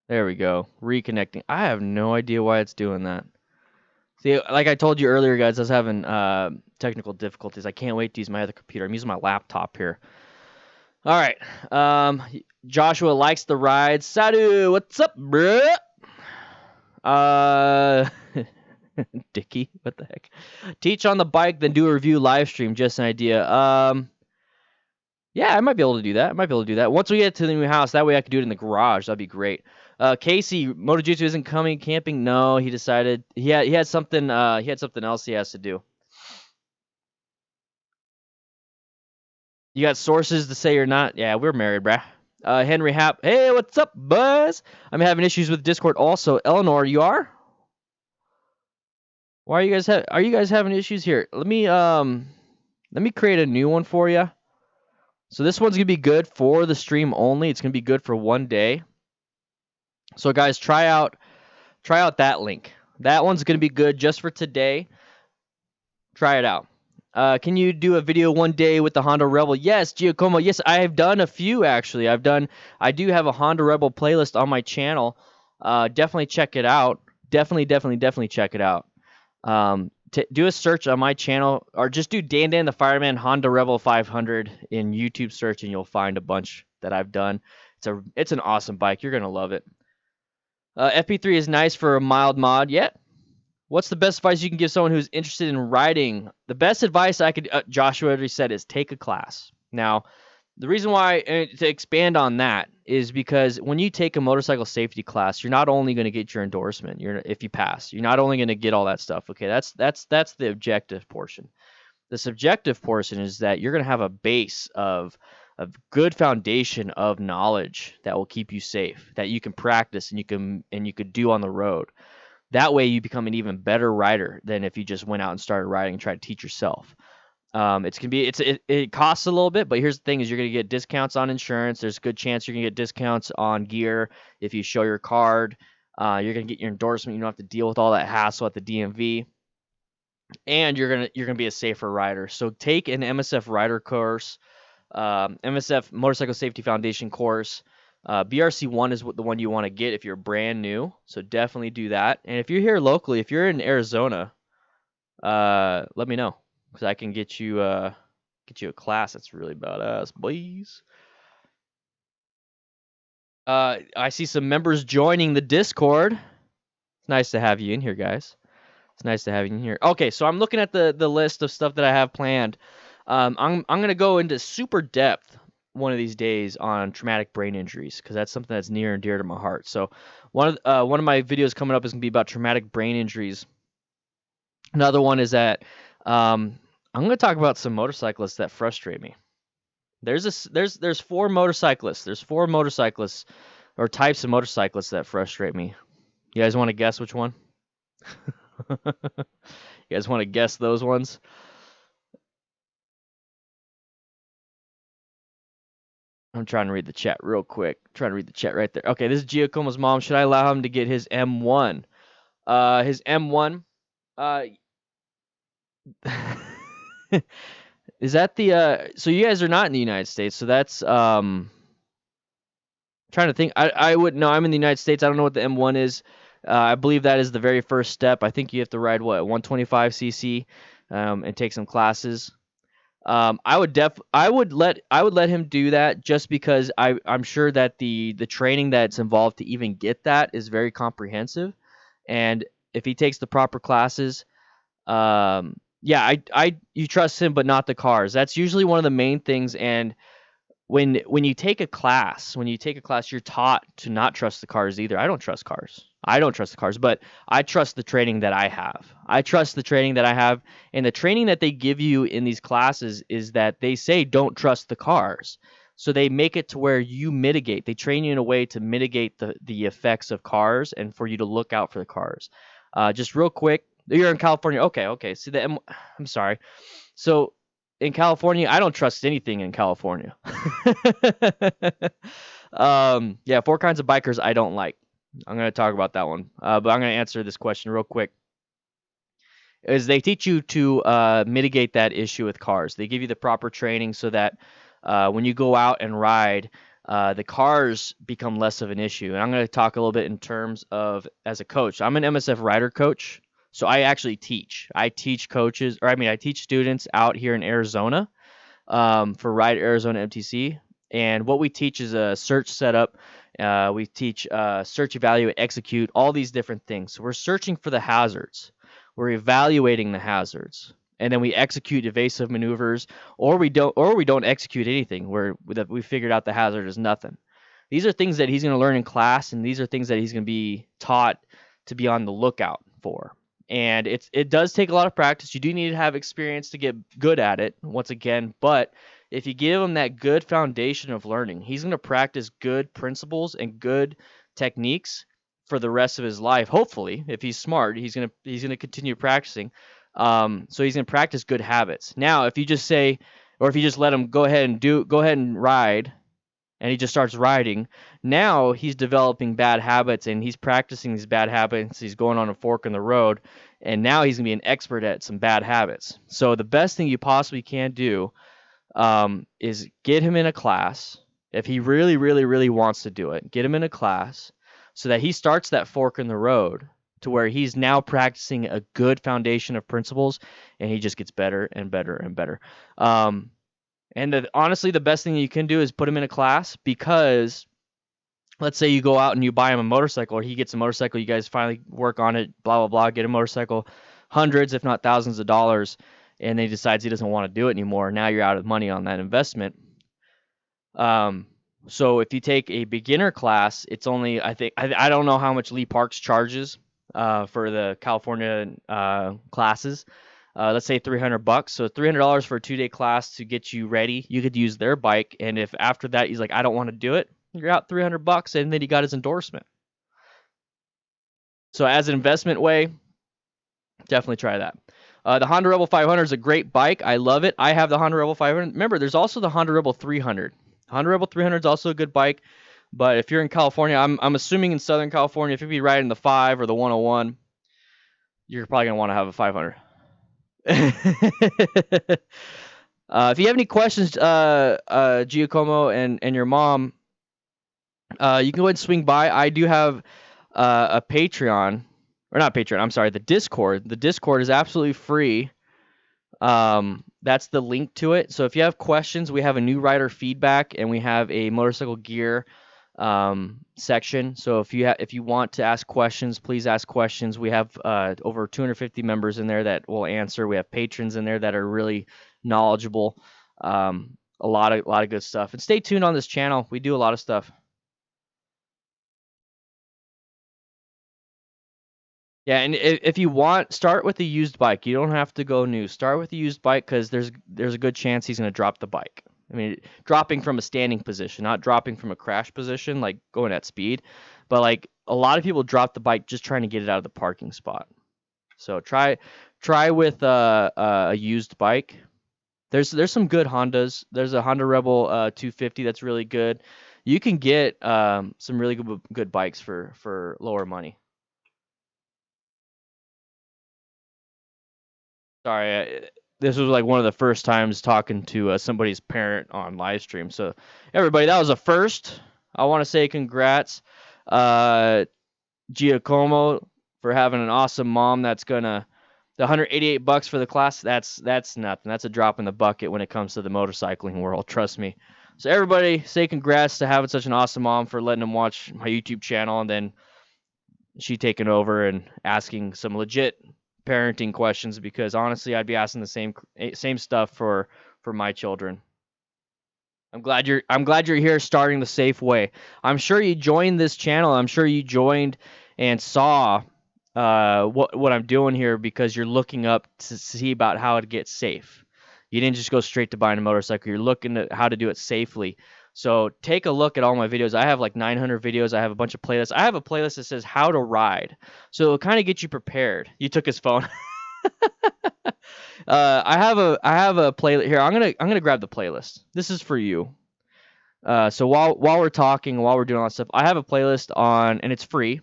A: There we go. Reconnecting. I have no idea why it's doing that. See, like I told you earlier, guys, I was having technical difficulties. I can't wait to use my other computer. I'm using my laptop here. All right. Joshua likes the rides. Sadu, what's up, bruh? Dickie, what the heck? Teach on the bike, then do a review live stream. Just an idea. Yeah, I might be able to do that. Once we get to the new house, that way I could do it in the garage. That'd be great. Casey, Motojutsu isn't coming camping. No, he decided he had something else he has to do. You got sources to say you're not? Yeah, we're married, bruh. Henry Happ, hey, what's up, buzz? I'm having issues with Discord also. Eleanor, you are? Why are you guys having issues here? Let me create a new one for you. So this one's gonna be good for the stream only. It's gonna be good for one day. So guys, try out that link. That one's gonna be good just for today. Try it out. Can you do a video one day with the Honda Rebel? Yes, Giacomo. Yes, I have done a few actually. I do have a Honda Rebel playlist on my channel. Definitely check it out. Definitely check it out. Do a search on my channel, or just do DanDanTheFireman Honda Rebel 500 in YouTube search, and you'll find a bunch that I've done. It's an awesome bike. You're gonna love it. FP3 is nice for a mild mod. Yeah. What's the best advice you can give someone who's interested in riding? The best advice I could, Joshua already said, is take a class. Now, the reason why, to expand on that, is because when you take a motorcycle safety class, you're not only going to get your endorsement. If you pass, you're not only going to get all that stuff. Okay, that's the objective portion. The subjective portion is that you're going to have a base of good foundation of knowledge that will keep you safe, that you can practice and you could do on the road. That way you become an even better rider than if you just went out and started riding and tried to teach yourself. It costs a little bit, but here's the thing: is you're gonna get discounts on insurance. There's a good chance you're gonna get discounts on gear if you show your card. You're gonna get your endorsement. You don't have to deal with all that hassle at the DMV, and you're gonna be a safer rider. So take an MSF rider course, MSF Motorcycle Safety Foundation course. BRC1 is the one you want to get if you're brand new, so definitely do that. And if you're here locally, if you're in Arizona, let me know, because I can get you a class that's really badass, boys. I see some members joining the Discord. It's nice to have you in here, guys. It's nice to have you in here. Okay, so I'm looking at the list of stuff that I have planned. I'm gonna go into super depth one of these days on traumatic brain injuries, because that's something that's near and dear to my heart. So one of my videos coming up is gonna be about traumatic brain injuries. Another one is that I'm gonna talk about some motorcyclists that frustrate me. There's four motorcyclists. There's four motorcyclists or types of motorcyclists that frustrate me. You guys want to guess which one? You guys want to guess those ones? I'm trying to read the chat real quick. Trying to read the chat right there. Okay, this is Giacomo's mom. Should I allow him to get his M1? His M1. Is that the so you guys are not in the United States, so that's trying to think. I would know. I'm in the United States. I don't know what the M1 is. I believe that is the very first step. I think you have to ride what 125 cc and take some classes. I would let him do that just because I'm sure that the training that's involved to even get that is very comprehensive, and if he takes the proper classes, yeah, I you trust him, but not the cars. That's usually one of the main things. And when you take a class, you're taught to not trust the cars either. I don't trust cars. I don't trust the cars, but I trust the training that I have. I trust the training that I have, and the training that they give you in these classes is that they say don't trust the cars. So they make it to where you mitigate. They train you in a way to mitigate the effects of cars and for you to look out for the cars. Just real quick, you're in California. Okay. See I'm sorry. So in California, I don't trust anything in California. Yeah, four kinds of bikers I don't like. I'm going to talk about that one, but I'm going to answer this question real quick. Is they teach you to mitigate that issue with cars. They give you the proper training so that when you go out and ride, the cars become less of an issue. And I'm going to talk a little bit in terms of as a coach. I'm an MSF rider coach, so I actually teach. I teach coaches, or I mean, I teach students out here in Arizona for Ride Arizona MTC. And what we teach is a search setup. We teach search, evaluate, execute, all these different things. So we're searching for the hazards. We're evaluating the hazards, and then we execute evasive maneuvers, or we don't execute anything. Where we figured out the hazard is nothing. These are things that he's going to learn in class, and these are things that he's going to be taught to be on the lookout for. And it does take a lot of practice. You do need to have experience to get good at it, once again. But if you give him that good foundation of learning, he's going to practice good principles and good techniques for the rest of his life. Hopefully, if he's smart, he's gonna continue practicing. So he's gonna practice good habits. Now, if you just say, or if you just let him go ahead and ride, and he just starts riding, now he's developing bad habits and he's practicing these bad habits. He's going on a fork in the road, and now he's gonna be an expert at some bad habits. So the best thing you possibly can do is get him in a class. If he really, really, really wants to do it, get him in a class so that he starts that fork in the road to where he's now practicing a good foundation of principles, and he just gets better and better and better. Honestly, the best thing you can do is put him in a class, because let's say you go out and you buy him a motorcycle, or he gets a motorcycle, you guys finally work on it, blah, blah, blah, get a motorcycle, hundreds, if not thousands of dollars, and then he decides he doesn't want to do it anymore. Now you're out of money on that investment. So if you take a beginner class, it's only, I don't know how much Lee Parks charges for the California classes. Let's say $300. So $300 for a 2-day class to get you ready. You could use their bike, and if after that he's like, I don't want to do it, you're out $300, and then he got his endorsement. So as an investment way, definitely try that. The Honda Rebel 500 is a great bike. I love it. I have the Honda Rebel 500. Remember, there's also the Honda Rebel 300. Honda Rebel 300 is also a good bike, but if you're in California, I'm assuming in Southern California, if you be riding the 5 or the 101, you're probably gonna want to have a 500. If you have any questions, Giacomo and your mom, you can go ahead and swing by. I do have a Patreon, or not Patreon. I'm sorry, the Discord. The Discord is absolutely free. That's the link to it. So if you have questions, we have a new rider feedback, and we have a motorcycle gear section. So if you want to ask questions, please ask questions. We have over 250 members in there that will answer. We have patrons in there that are really knowledgeable. A lot of good stuff. And stay tuned on this channel. We do a lot of stuff. Yeah, and if you want, start with the used bike. You don't have to go new. Start with the used bike, because there's a good chance he's going to drop the bike. I mean, dropping from a standing position, not dropping from a crash position, like going at speed. But like a lot of people drop the bike just trying to get it out of the parking spot. So try with a used bike. There's some good Hondas. There's a Honda Rebel 250 that's really good. You can get some really good bikes for lower money. Sorry, this was like one of the first times talking to somebody's parent on live stream. So everybody, that was a first. I want to say congrats, Giacomo, for having an awesome mom. That's gonna the $188 for the class. That's nothing. That's a drop in the bucket when it comes to the motorcycling world. Trust me. So everybody, say congrats to having such an awesome mom for letting them watch my YouTube channel, and then she taking over and asking some legit parenting questions, because honestly I'd be asking the same stuff for my children. I'm glad you're here starting the safe way. I'm sure you joined this channel. I'm sure you joined and saw what I'm doing here because you're looking up to see about how to get safe. You didn't just go straight to buying a motorcycle. You're looking at how to do it safely. So take a look at all my videos. I have like 900 videos. I have a bunch of playlists. I have a playlist that says how to ride. So it'll kind of get you prepared. You took his phone. I have a playlist here. I'm gonna grab the playlist. This is for you. So while we're talking, while we're doing all that stuff, I have a playlist on, and it's free.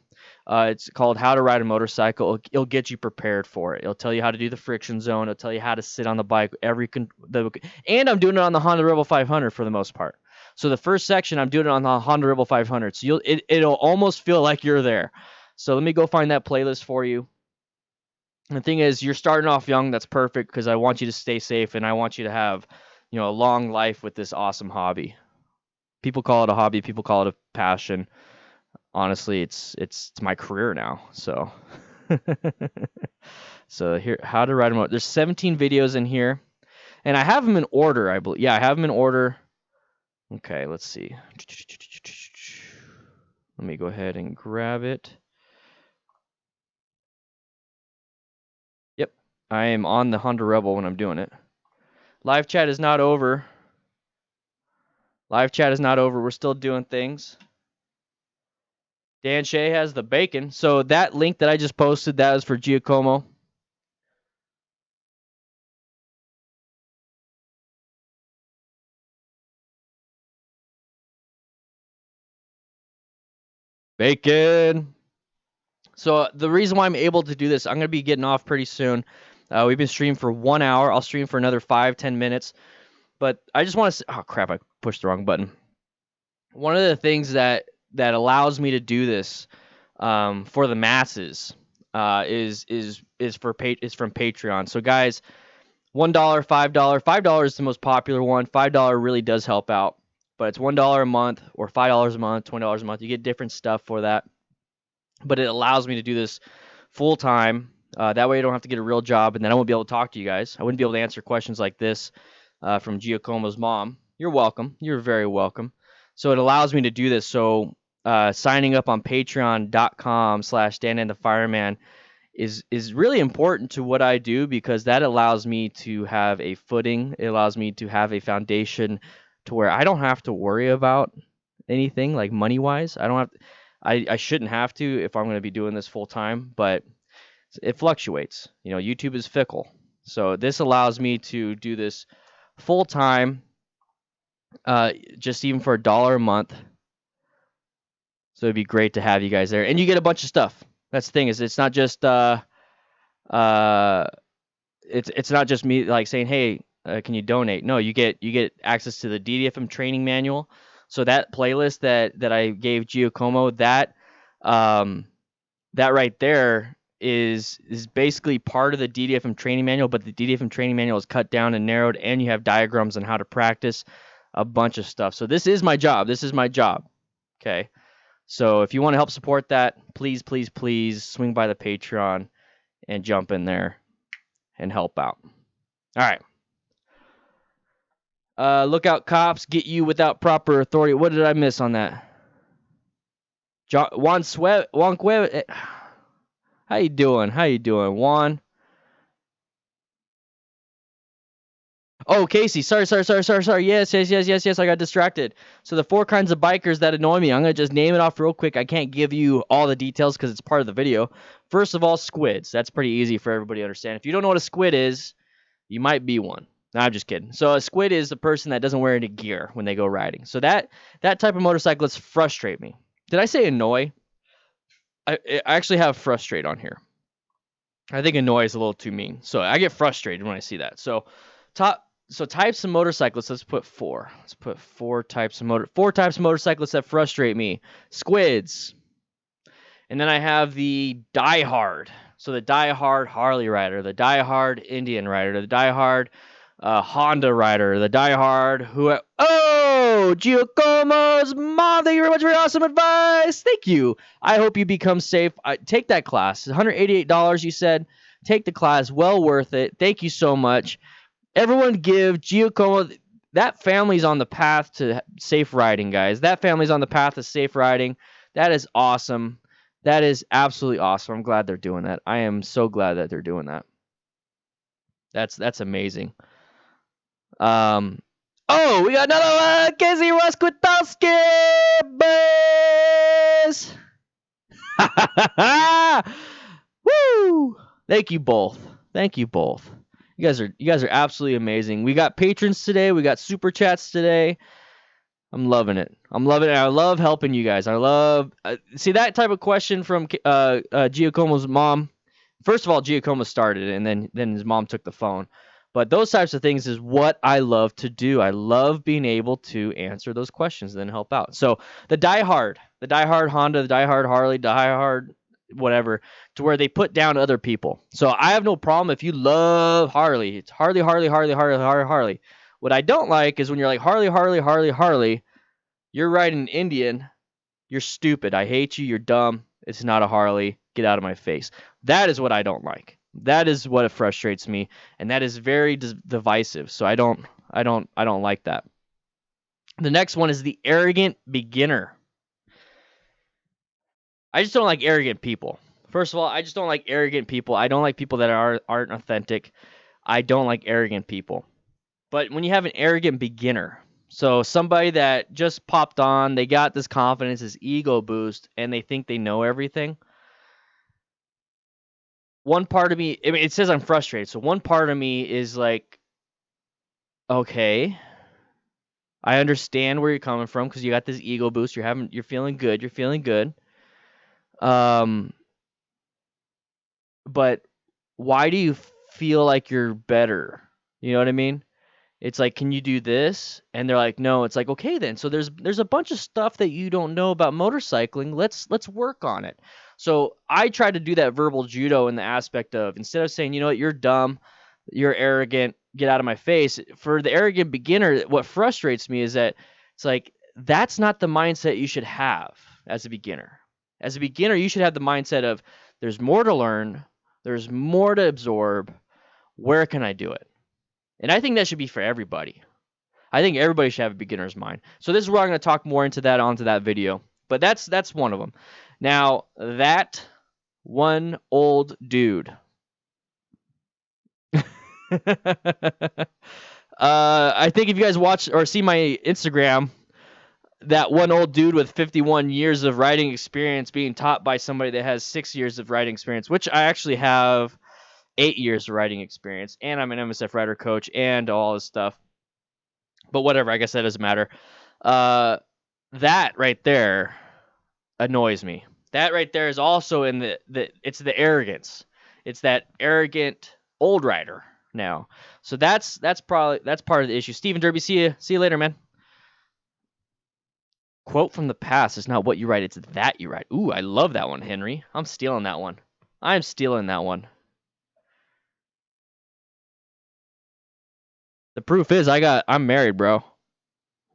A: It's called How to Ride a Motorcycle. It'll get you prepared for it. It'll tell you how to do the friction zone. It'll tell you how to sit on the bike. And I'm doing it on the Honda Rebel 500 for the most part. So the first section, I'm doing it on the Honda Rebel 500. So it'll almost feel like you're there. So let me go find that playlist for you. The thing is, you're starting off young. That's perfect because I want you to stay safe and I want you to have, a long life with this awesome hobby. People call it a hobby. People call it a passion. Honestly, it's my career now. So, so here, how to ride a motor. There's 17 videos in here, and I have them in order. I believe. Yeah, I have them in order. Okay, let's see. Let me go ahead and grab it. Yep, I am on the Honda Rebel when I'm doing it. Live chat is not over. Live chat is not over. We're still doing things. Dan Shea has the bacon. So that link that I just posted, that is for Giacomo. Bacon. So the reason why I'm able to do this, I'm going to be getting off pretty soon. We've been streaming for 1 hour. I'll stream for another 5-10 minutes. But I just want to. Oh crap! I pushed the wrong button. One of the things that allows me to do this for the masses is from Patreon. So guys, $1, $5, $5 is the most popular one. $5 really does help out, but it's $1 a month or $5 a month, $20 a month. You get different stuff for that, but it allows me to do this full time. That way I don't have to get a real job, and then I won't be able to talk to you guys. I wouldn't be able to answer questions like this from Giacomo's mom. You're welcome. You're very welcome. So it allows me to do this. So signing up on patreon.com/DanDanTheFireman is really important to what I do, because that allows me to have a footing. It allows me to have a foundation to where I don't have to worry about anything like money-wise. I shouldn't have to if I'm going to be doing this full time, but it fluctuates. YouTube is fickle. So this allows me to do this full time, just even for $1 a month. So it'd be great to have you guys there, and you get a bunch of stuff. That's the thing, is it's not just it's not just me like saying, hey, can you donate? No, you get access to the DDFM training manual. So that playlist that I gave Giacomo, that right there is basically part of the DDFM training manual, but the DDFM training manual is cut down and narrowed, and you have diagrams on how to practice a bunch of stuff. So this is my job. Okay. So if you want to help support that, please, please, please swing by the Patreon and jump in there and help out. All right. Look out, cops get you without proper authority. What did I miss on that? Juan Cueva. How you doing? Juan? Oh, Casey. Sorry. Yes. I got distracted. So the 4 kinds of bikers that annoy me, I'm going to just name it off real quick. I can't give you all the details because it's part of the video. First of all, squids. That's pretty easy for everybody to understand. If you don't know what a squid is, you might be one. No, I'm just kidding. So a squid is the person that doesn't wear any gear when they go riding. So that type of motorcyclists frustrate me. Did I say annoy? I actually have frustrate on here. I think annoy is a little too mean. So I get frustrated when I see that. So types of motorcyclists, let's put 4. Let's put 4 types of motorcyclists that frustrate me. Squids. And then I have the diehard. So the diehard Harley rider, the diehard Indian rider, the diehard Honda rider, the diehard who. Oh, Giacomo's mom! Thank you very much for your awesome advice. Thank you. I hope you become safe. Take that class. $188. You said take the class. Well worth it. Thank you so much. Everyone, give Giacomo. That family's on the path to safe riding, guys. That family's on the path to safe riding. That is awesome. That is absolutely awesome. I'm glad they're doing that. I am so glad that they're doing that. That's amazing. Oh, we got another one. Casey Roskwitowski, boys. Woo! Thank you both. Thank you both. You guys are absolutely amazing. We got patrons today. We got super chats today. I'm loving it. I'm loving it. I love helping you guys. I love see that type of question from Giacomo's mom. First of all, Giacomo started it, and then his mom took the phone. But those types of things is what I love to do. I love being able to answer those questions and then help out. So the diehard Honda, the diehard Harley, diehard whatever, to where they put down other people. So I have no problem if you love Harley. It's Harley, Harley, Harley, Harley, Harley, Harley. What I don't like is when you're like Harley, Harley, Harley, Harley. You're riding an Indian. You're stupid. I hate you. You're dumb. It's not a Harley. Get out of my face. That is what I don't like. That is what frustrates me, and that is very divisive. So I don't like that. The next one is the arrogant beginner. I just don't like arrogant people. First of all, I just don't like arrogant people. I don't like people that aren't authentic. I don't like arrogant people. But when you have an arrogant beginner, so somebody that just popped on, they got this confidence, this ego boost, and they think they know everything. One part of me, I mean, it says I'm frustrated. So one part of me is like, okay, I understand where you're coming from because you got this ego boost. You're feeling good. You're feeling good. But why do you feel like you're better? You know what I mean? It's like, can you do this? And they're like, no. It's like, okay then. So there's a bunch of stuff that you don't know about motorcycling. Let's work on it. So I try to do that verbal judo in the aspect of, instead of saying, you know what, you're dumb, you're arrogant, get out of my face. For the arrogant beginner, what frustrates me is that it's like, that's not the mindset you should have as a beginner. As a beginner, you should have the mindset of, there's more to learn, there's more to absorb. Where can I do it? And I think that should be for everybody. I think everybody should have a beginner's mind. So this is where I'm going to talk more into that video. But that's one of them. Now, that one old dude. I think if you guys watch or see my Instagram, that one old dude with 51 years of riding experience being taught by somebody that has 6 years of riding experience, which I actually have 8 years of riding experience, and I'm an MSF rider coach and all this stuff. But whatever, I guess that doesn't matter. That right there annoys me. That right there is also in it's the arrogance. It's that arrogant old rider now. So that's part of the issue. Stephen Derby, see you later, man. Quote from the past is not what you write, it's that you write. Ooh, I love that one, Henry. I'm stealing that one. I'm stealing that one. The proof is I'm married, bro.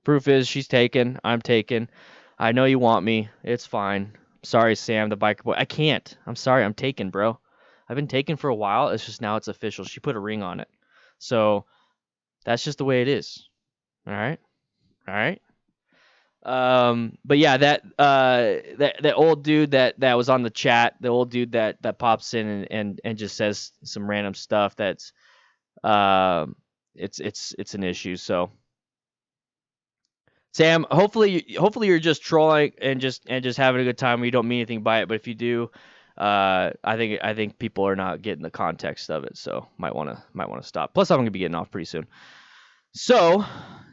A: Proof is she's taken. I'm taken. I know you want me. It's fine. Sorry, Sam, the biker boy. I can't. I'm sorry. I'm taken, bro. I've been taken for a while. It's just now it's official. She put a ring on it. So that's just the way it is. All right. All right. But yeah, that old dude that was on the chat, the old dude that pops in and just says some random stuff that's it's an issue. So Sam, hopefully you're just trolling and just having a good time. You don't mean anything by it, but if you do, I think people are not getting the context of it, so might want to stop. Plus, I'm gonna be getting off pretty soon. So,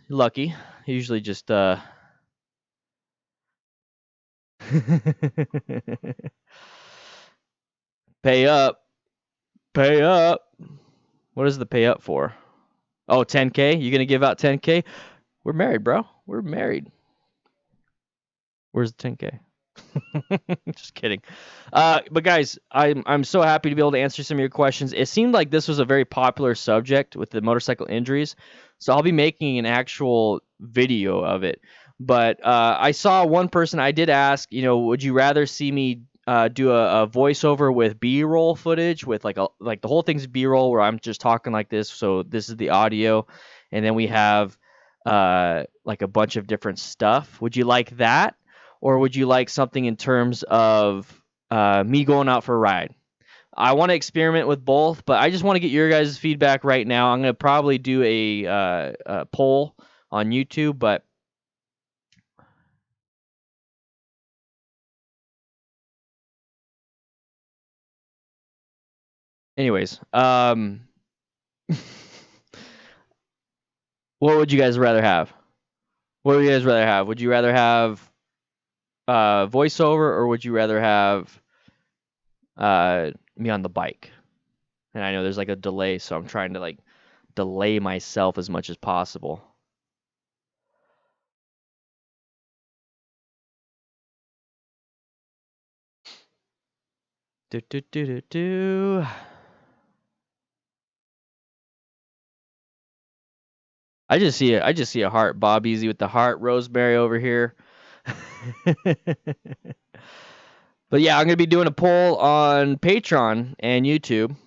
A: lucky. Usually just pay up. Pay up. What is the pay up for? Oh, 10K? You gonna give out 10K? We're married, bro. We're married. Where's the 10K? Just kidding. But guys, I'm so happy to be able to answer some of your questions. It seemed like this was a very popular subject with the motorcycle injuries, so I'll be making an actual video of it. But I saw one person. I did ask, would you rather see me do a voiceover with B-roll footage, with like the whole thing's B-roll where I'm just talking like this, so this is the audio, and then we have like a bunch of different stuff. Would you like that? Or would you like something in terms of me going out for a ride? I want to experiment with both, but I just want to get your guys' feedback right now. I'm going to probably do a poll on YouTube, but anyways, what would you guys rather have? What would you guys rather have? Would you rather have voiceover, or would you rather have me on the bike? And I know there's like a delay, so I'm trying to like delay myself as much as possible. Do do do do do. I just see a heart. Bob Easy with the heart. Rosemary over here. But yeah, I'm gonna be doing a poll on Patreon and YouTube. I'm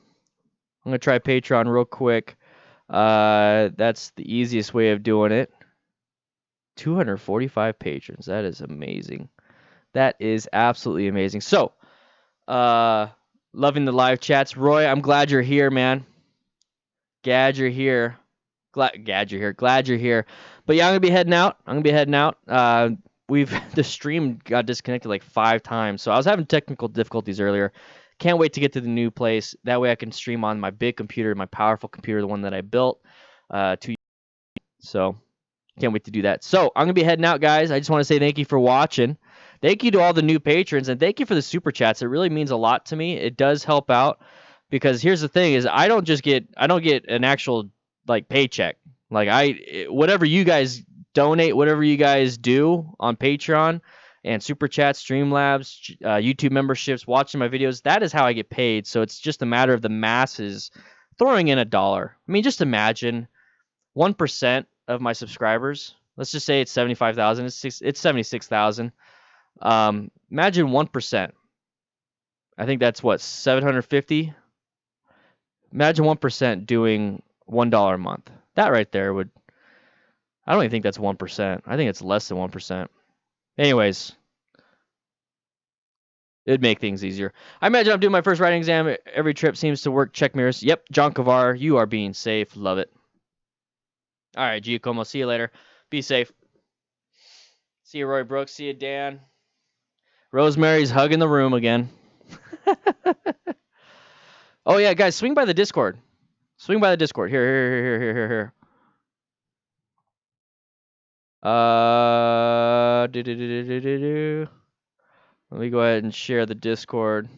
A: gonna try Patreon real quick. That's the easiest way of doing it. 245 patrons. That is amazing. That is absolutely amazing. So, loving the live chats. Roy, I'm glad you're here, man. Glad you're here. Glad you're here. Glad you're here. But yeah, I'm gonna be heading out. The stream got disconnected like 5 times, so I was having technical difficulties earlier. Can't wait to get to the new place. That way I can stream on my big computer, my powerful computer, the one that I built. So can't wait to do that. So I'm gonna be heading out, guys. I just want to say thank you for watching. Thank you to all the new patrons, and thank you for the super chats. It really means a lot to me. It does help out, because here's the thing: is I don't get an actual like paycheck. Like whatever you guys donate, whatever you guys do on Patreon and super chats, Streamlabs, YouTube memberships, watching my videos, that is how I get paid. So it's just a matter of the masses throwing in $1. I mean, just imagine 1% of my subscribers. Let's just say it's 75,000. It's 76,000. Imagine 1%. I think that's what, 750. Imagine 1% doing $1 a month. That right there would. I don't even think that's 1%. I think it's less than 1%. Anyways, it'd make things easier. I imagine I'm doing my first writing exam. Every trip seems to work. Check mirrors. Yep, John Kavar, you are being safe. Love it. All right, Giacomo. See you later. Be safe. See you, Roy Brooks. See you, Dan. Rosemary's hugging the room again. Oh yeah, guys, swing by the Discord. Swing by the Discord. Here. Let me go ahead and share the Discord.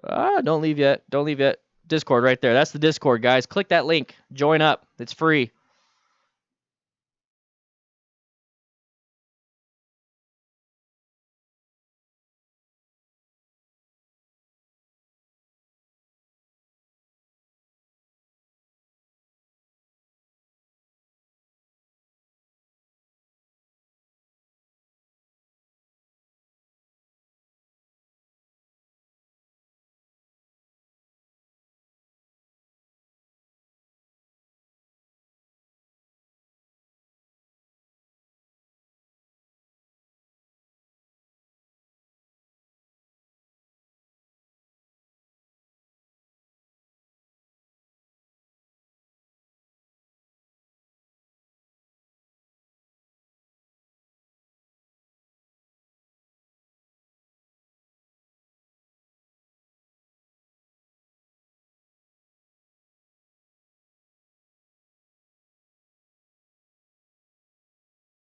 A: Don't leave yet. Don't leave yet. Discord right there. That's the Discord, guys. Click that link. Join up. It's free.